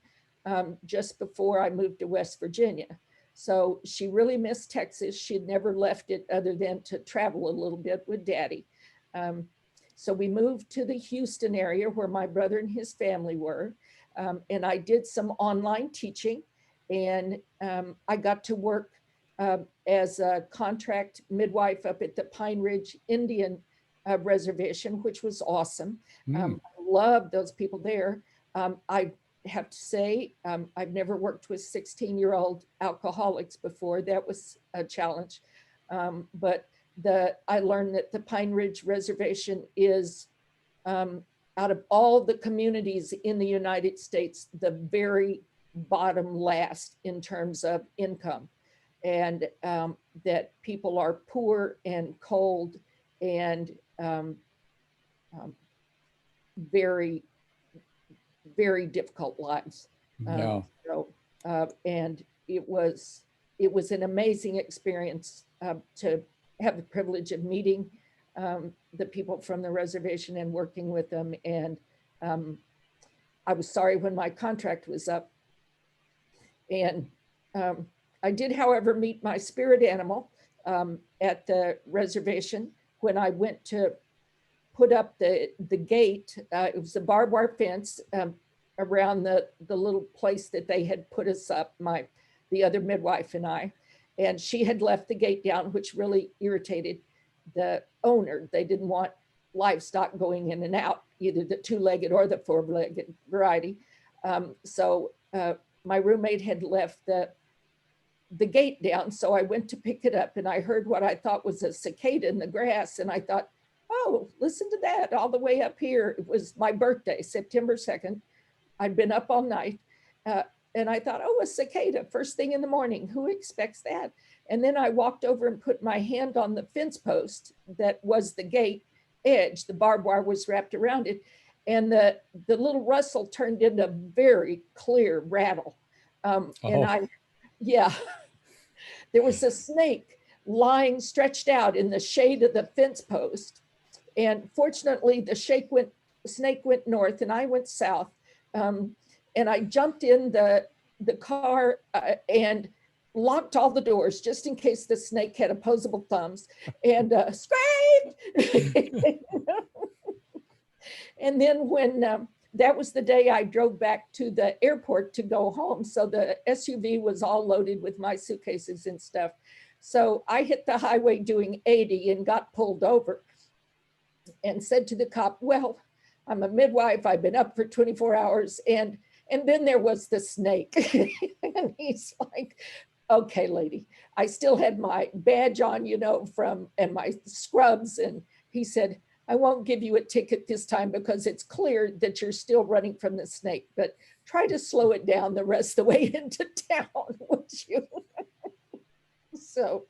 just before I moved to West Virginia. So she really missed Texas. She'd never left it other than to travel a little bit with daddy. So we moved to the Houston area where my brother and his family were. And I did some online teaching, and I got to work as a contract midwife up at the Pine Ridge Indian reservation, which was awesome. I loved those people there. I have to say, I've never worked with 16-year-old alcoholics before. That was a challenge. But I learned that the Pine Ridge Reservation is, out of all the communities in the United States, the very bottom last in terms of income. And that people are poor and cold and very, very difficult lives. Yeah. And it was an amazing experience to have the privilege of meeting the people from the reservation and working with them. And I was sorry when my contract was up. And I did, however, meet my spirit animal at the reservation when I went to put up the gate. It was a barbed wire fence around the little place that they had put us up, the other midwife and I. And she had left the gate down, which really irritated the owner. They didn't want livestock going in and out, either the 2-legged or the 4-legged variety. So my roommate had left the gate down. So I went to pick it up and I heard what I thought was a cicada in the grass. And I thought, oh, listen to that all the way up here. It was my birthday, September 2nd. I'd been up all night. And I thought, oh, a cicada, first thing in the morning. Who expects that? And then I walked over and put my hand on the fence post that was the gate edge. The barbed wire was wrapped around it. And the little rustle turned into a very clear rattle. And there was a snake lying stretched out in the shade of the fence post. And fortunately, the snake went north and I went south. And I jumped in the car and locked all the doors just in case the snake had opposable thumbs, and screamed. And then when that was the day I drove back to the airport to go home. So the SUV was all loaded with my suitcases and stuff. So I hit the highway doing 80 and got pulled over and said to the cop, well, I'm a midwife. I've been up for 24 hours. And then there was the snake. And he's like, okay, lady, I still had my badge on, you know, and my scrubs. And he said, I won't give you a ticket this time because it's clear that you're still running from the snake, but try to slow it down the rest of the way into town, would you? So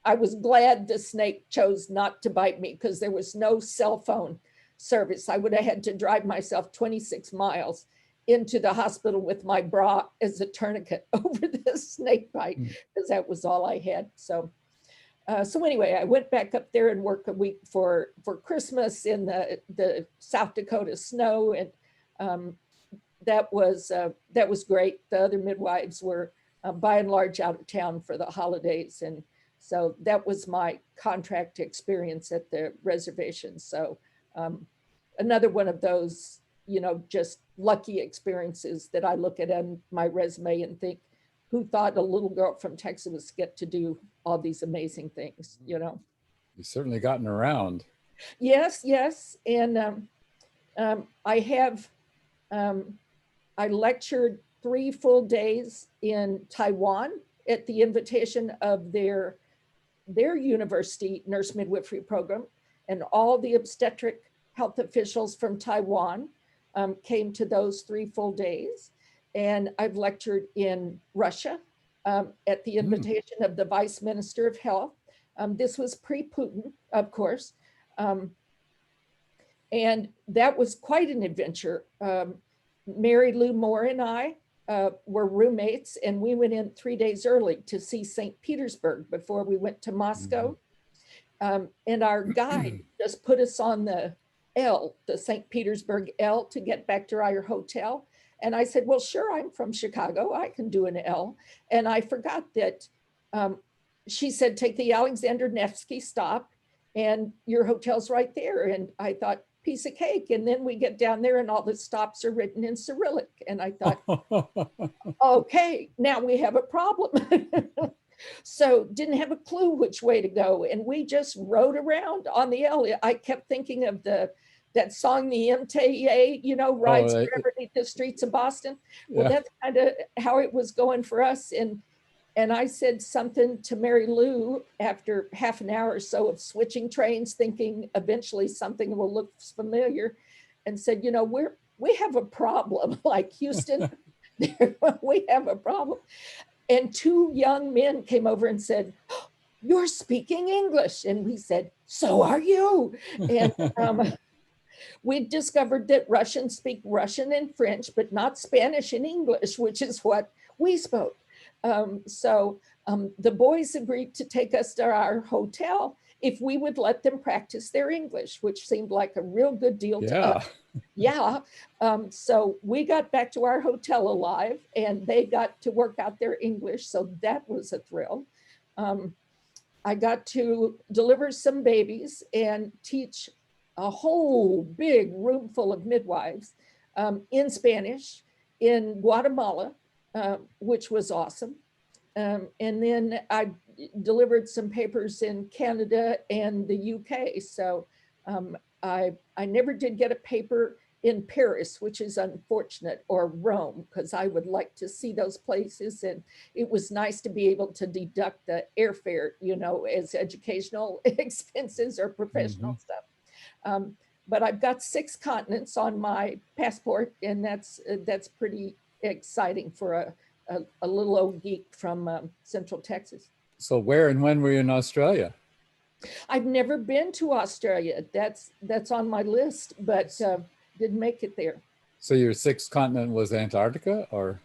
I was glad the snake chose not to bite me because there was no cell phone service. I would have had to drive myself 26 miles into the hospital with my bra as a tourniquet over the snake bite, because that was all I had. So anyway, I went back up there and worked a week for Christmas in the South Dakota snow, and that was great. The other midwives were by and large out of town for the holidays, and so that was my contract experience at the reservation. So another one of those, just lucky experiences that I look at on my resume and think, who thought a little girl from Texas would get to do all these amazing things, You've certainly gotten around. Yes. And I lectured 3 full days in Taiwan at the invitation of their university nurse midwifery program, and all the obstetric health officials from Taiwan came to those 3 full days. And I've lectured in Russia at the invitation of the Vice Minister of Health. This was pre-Putin, of course. And that was quite an adventure. Mary Lou Moore and I were roommates, and we went in 3 days early to see St. Petersburg before we went to Moscow. And our guide just put us on the St. Petersburg L, to get back to our hotel. And I said, well, sure, I'm from Chicago, I can do an L. And I forgot that she said, take the Alexander Nevsky stop and your hotel's right there. And I thought, piece of cake. And then we get down there and all the stops are written in Cyrillic. And I thought, okay, now we have a problem. So didn't have a clue which way to go. And we just rode around on the L. I kept thinking of that song, the MTA, rides forever beneath the streets of Boston. Well, that's kind of how it was going for us. And I said something to Mary Lou after half an hour or so of switching trains, thinking eventually something will look familiar, and said, we have a problem, like Houston, we have a problem. And 2 young men came over and said, oh, you're speaking English. And we said, so are you. And we discovered that Russians speak Russian and French, but not Spanish and English, which is what we spoke. So the boys agreed to take us to our hotel if we would let them practice their English, which seemed like a real good deal to us. Yeah. So we got back to our hotel alive, and they got to work out their English. So that was a thrill. I got to deliver some babies and teach a whole big room full of midwives in Spanish in Guatemala, which was awesome. And then I delivered some papers in Canada and the UK. So I never did get a paper in Paris, which is unfortunate, or Rome, because I would like to see those places. And it was nice to be able to deduct the airfare, as educational expenses or professional stuff. But I've got 6 continents on my passport, and that's pretty exciting for a little old geek from Central Texas. So where and when were you in Australia? I've never been to Australia. That's on my list, but didn't make it there. So your 6th continent was Antarctica, or?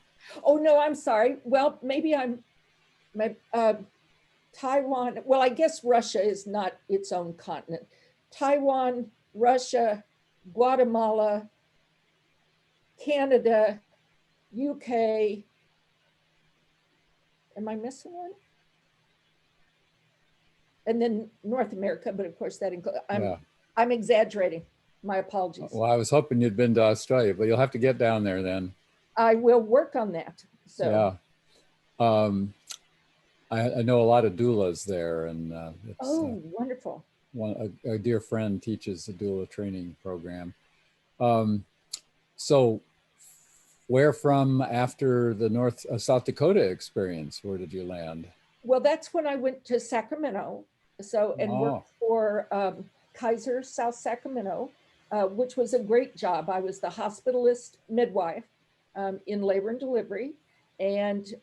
Oh no, I'm sorry. Well, maybe Taiwan. Well, I guess Russia is not its own continent. Taiwan, Russia, Guatemala, Canada, UK. Am I missing one? And then North America, but of course that includes, I'm exaggerating. My apologies. Well, I was hoping you'd been to Australia, but you'll have to get down there then. I will work on that. So yeah. I know a lot of doulas there, and wonderful. A dear friend teaches the doula training program. So where from after the South Dakota experience? Where did you land? Well, that's when I went to Sacramento. So, and worked for Kaiser South Sacramento, which was a great job. I was the hospitalist midwife in labor and delivery. And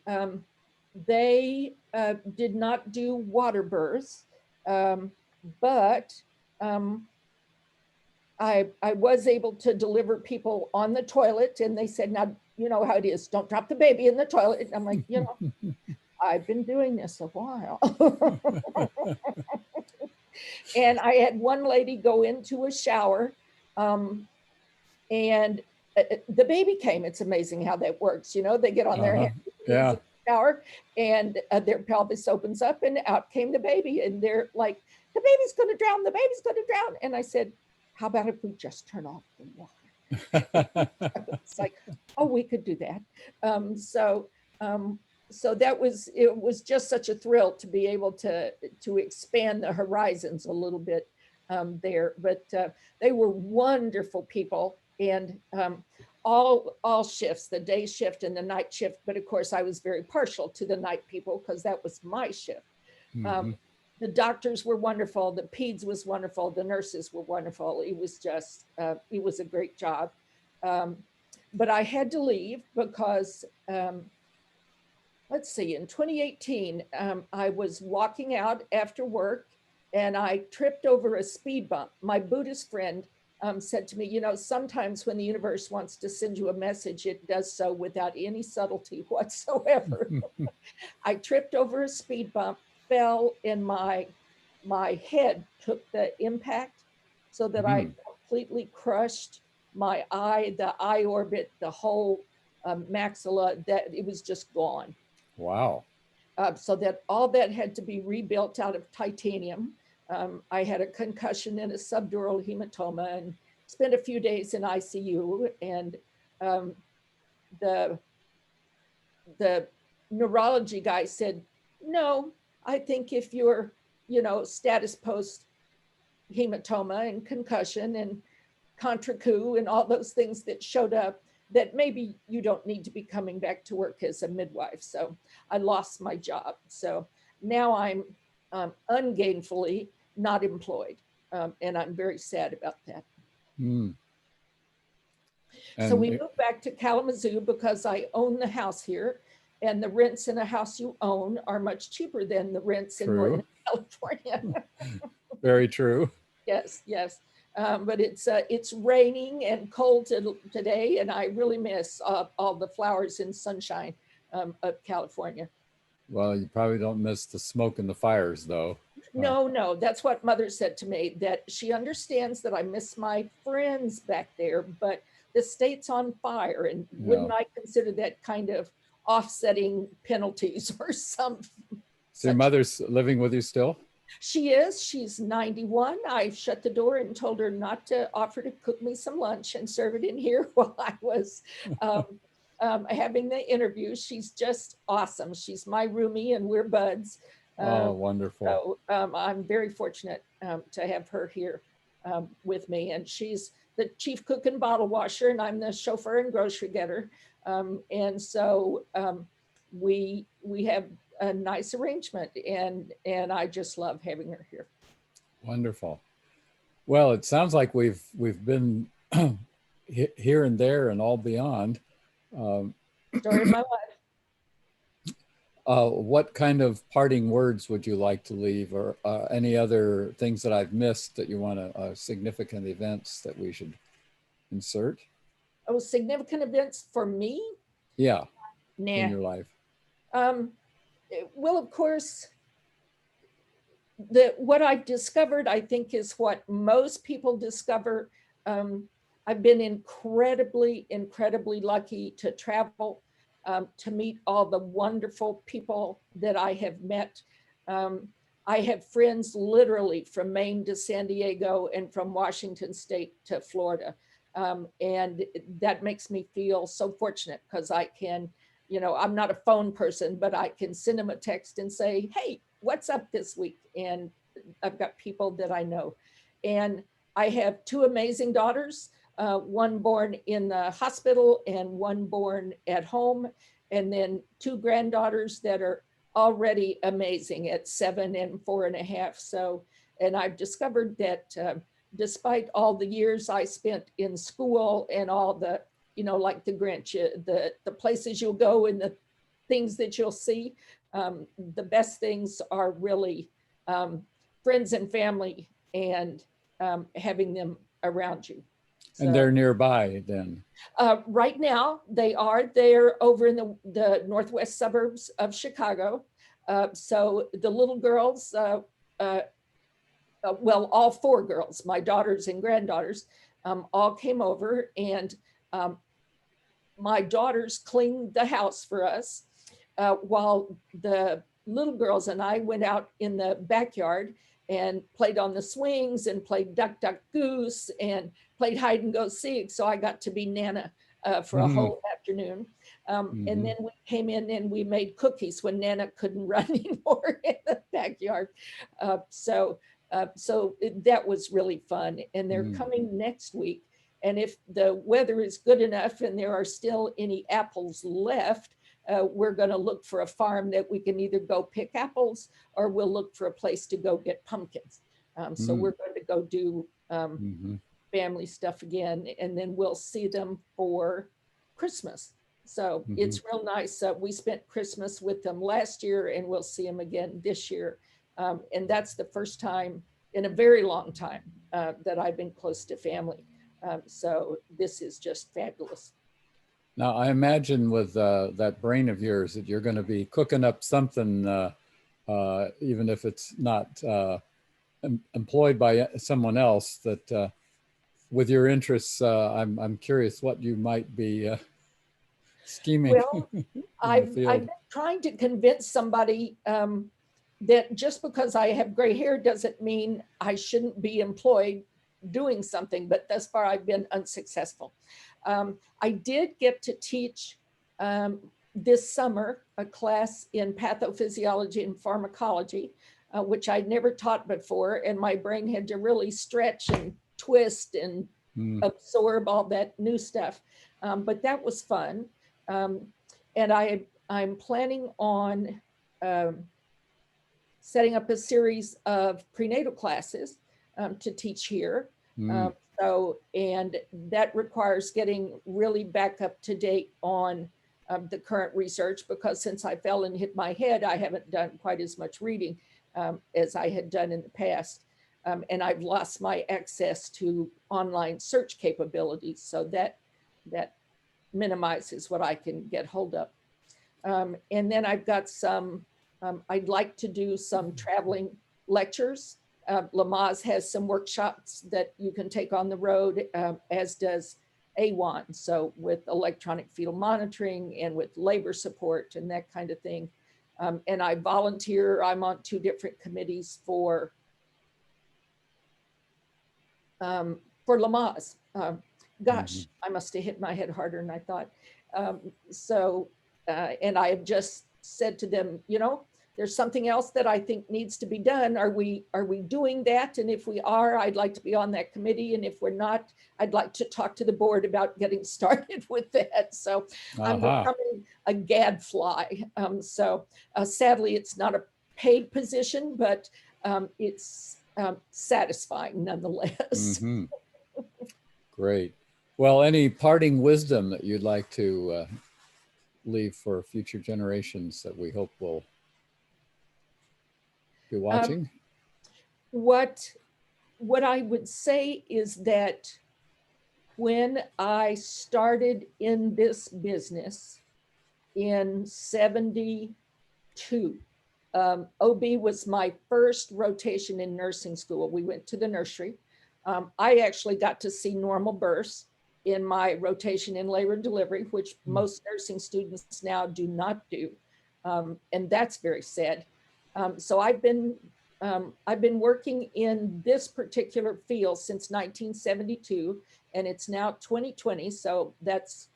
they did not do water births, but I was able to deliver people on the toilet, and they said, now, you know how it is, don't drop the baby in the toilet. And I'm like, you know, I've been doing this a while. And I had one lady go into a shower, and the baby came. It's amazing how that works. You know, they get on their hands Yeah. in the shower, and their pelvis opens up, and out came the baby. And they're like, the baby's going to drown. The baby's going to drown. And I said, how about if we just turn off the water? It's like, oh, we could do that. So it was just such a thrill to be able to expand the horizons a little bit there. But they were wonderful people, and all shifts, the day shift and the night shift. But of course, I was very partial to the night people because that was my shift. The doctors were wonderful. The peds was wonderful. The nurses were wonderful. It was just, it was a great job. But I had to leave because, let's see, in 2018, I was walking out after work and I tripped over a speed bump. My Buddhist friend said to me, you know, sometimes when the universe wants to send you a message, it does so without any subtlety whatsoever. I tripped over a speed bump, fell, and my head took the impact so that I completely crushed my eye, the eye orbit, the whole maxilla, that it was just gone. Wow. So that all that had to be rebuilt out of titanium. I had a concussion and a subdural hematoma and spent a few days in ICU. And the neurology guy said, no, I think if you're, you know, status post hematoma and concussion and contra coup and all those things that showed up, that maybe you don't need to be coming back to work as a midwife. So I lost my job. So now I'm ungainfully not employed. And I'm very sad about that. So we moved back to Kalamazoo because I own the house here, and the rents in a house you own are much cheaper than the rents in Northern California. Very true. Yes, yes. But it's raining and cold today, and I really miss all the flowers and sunshine of California. Well, you probably don't miss the smoke and the fires, though. No, that's what Mother said to me, that she understands that I miss my friends back there, but the state's on fire, and wouldn't I consider that kind of offsetting penalties or some? So your mother's living with you still? She is. She's 91. I shut the door and told her not to offer to cook me some lunch and serve it in here while I was having the interview. She's just awesome. She's my roomie and we're buds. Oh, wonderful. So I'm very fortunate to have her here with me. And she's the chief cook and bottle washer, and I'm the chauffeur and grocery getter. And so we have a nice arrangement, and I just love having her here. Wonderful. Well, it sounds like we've been here and there and all beyond. Story of my life. What kind of parting words would you like to leave, or any other things that I've missed that you want to, significant events that we should insert? Oh, significant events for me? Yeah, nah. In your life. Well, of course, what I've discovered, I think, is what most people discover. I've been incredibly, incredibly lucky to travel, to meet all the wonderful people that I have met. I have friends literally from Maine to San Diego and from Washington State to Florida. And that makes me feel so fortunate because I can, you know, I'm not a phone person, but I can send them a text and say, hey, what's up this week? And I've got people that I know. And I have two amazing daughters, one born in the hospital and one born at home. And then two granddaughters that are already amazing at 7 and 4.5. So, and I've discovered that despite all the years I spent in school and all the, you know, like the grant you, the places you'll go and the things that you'll see, the best things are really friends and family and having them around you. And they're nearby then? Right now, they're over in the northwest suburbs of Chicago. So the little girls, well, all four girls, my daughters and granddaughters, all came over, and my daughters cleaned the house for us, while the little girls and I went out in the backyard and played on the swings and played duck, duck, goose and played hide and go seek. So I got to be Nana for a whole afternoon. And then we came in and we made cookies when Nana couldn't run anymore in the backyard. So that was really fun. And they're coming next week. And if the weather is good enough and there are still any apples left, we're going to look for a farm that we can either go pick apples, or we'll look for a place to go get pumpkins. So we're going to go do family stuff again, and then we'll see them for Christmas. So it's real nice. We spent Christmas with them last year, and we'll see them again this year. And that's the first time in a very long time that I've been close to family. So this is just fabulous. Now, I imagine with that brain of yours that you're going to be cooking up something, even if it's not employed by someone else, that with your interests, I'm curious what you might be scheming. Well, I've been trying to convince somebody that just because I have gray hair doesn't mean I shouldn't be employed doing something, but thus far I've been unsuccessful. I did get to teach this summer a class in pathophysiology and pharmacology, which I'd never taught before, and my brain had to really stretch and twist and absorb all that new stuff. But that was fun. And I'm planning on setting up a series of prenatal classes to teach here. And that requires getting really back up to date on the current research, because since I fell and hit my head, I haven't done quite as much reading as I had done in the past. And I've lost my access to online search capabilities. So that minimizes what I can get hold of. And then I've got some, I'd like to do some traveling lectures. Lamaze has some workshops that you can take on the road, as does AWAN. So with electronic fetal monitoring and with labor support and that kind of thing. And I volunteer, I'm on 2 different committees for Lamaze. Gosh, I must have hit my head harder than I thought. And I have just said to them, you know, there's something else that I think needs to be done. Are we doing that? And if we are, I'd like to be on that committee. And if we're not, I'd like to talk to the board about getting started with that. So I'm becoming a gadfly. Sadly, it's not a paid position, but it's satisfying nonetheless. Great. Well, any parting wisdom that you'd like to leave for future generations that we hope will be watching? What I would say is that when I started in this business in 72, OB was my first rotation in nursing school. We went to the nursery. I actually got to see normal births in my rotation in labor and delivery, which most nursing students now do not do. And that's very sad. So I've been working in this particular field since 1972, and it's now 2020. So that's,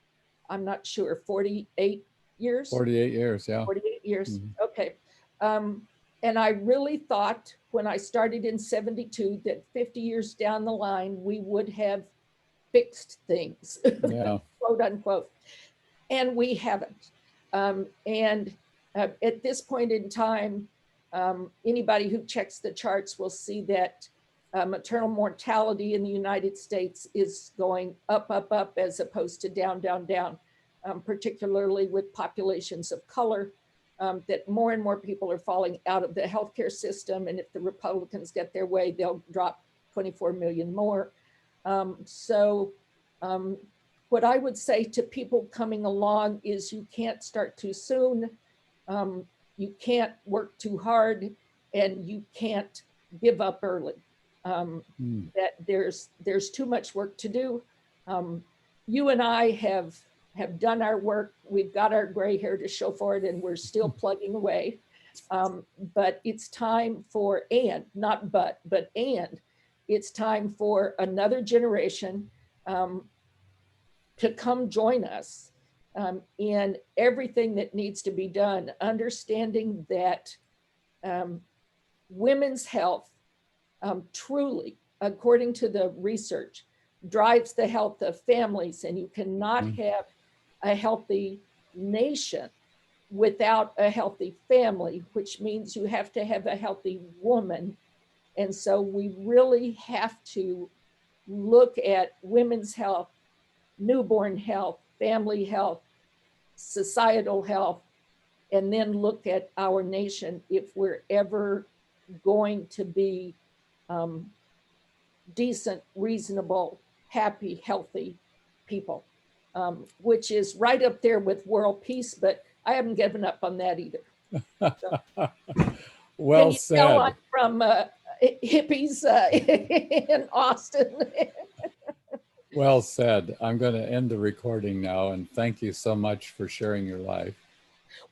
I'm not sure, 48 years? 48 years, yeah. 48 years, okay. And I really thought when I started in 72 that 50 years down the line, we would have fixed things, quote unquote. And we haven't. At this point in time, anybody who checks the charts will see that maternal mortality in the United States is going up, up, up, as opposed to down, down, down, particularly with populations of color, that more and more people are falling out of the healthcare system. And if the Republicans get their way, they'll drop 24 million more. So what I would say to people coming along is you can't start too soon, you can't work too hard, and you can't give up early. That there's too much work to do. You and I have done our work. We've got our gray hair to show for it, and we're still plugging away. But it's time for, and not but it's time for another generation to come join us in everything that needs to be done, understanding that women's health truly, according to the research, drives the health of families, and you cannot have a healthy nation without a healthy family, which means you have to have a healthy woman. And so we really have to look at women's health, newborn health, family health, societal health, and then look at our nation if we're ever going to be decent, reasonable, happy, healthy people, which is right up there with world peace, but I haven't given up on that either. So, well can you said. tell I'm from hippies in Austin. Well said. I'm going to end the recording now, and thank you so much for sharing your life.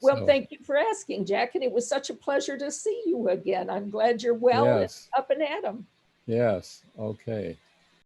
Well, thank you for asking, Jack, and it was such a pleasure to see you again. I'm glad you're well and up and at 'em. Yes. Okay.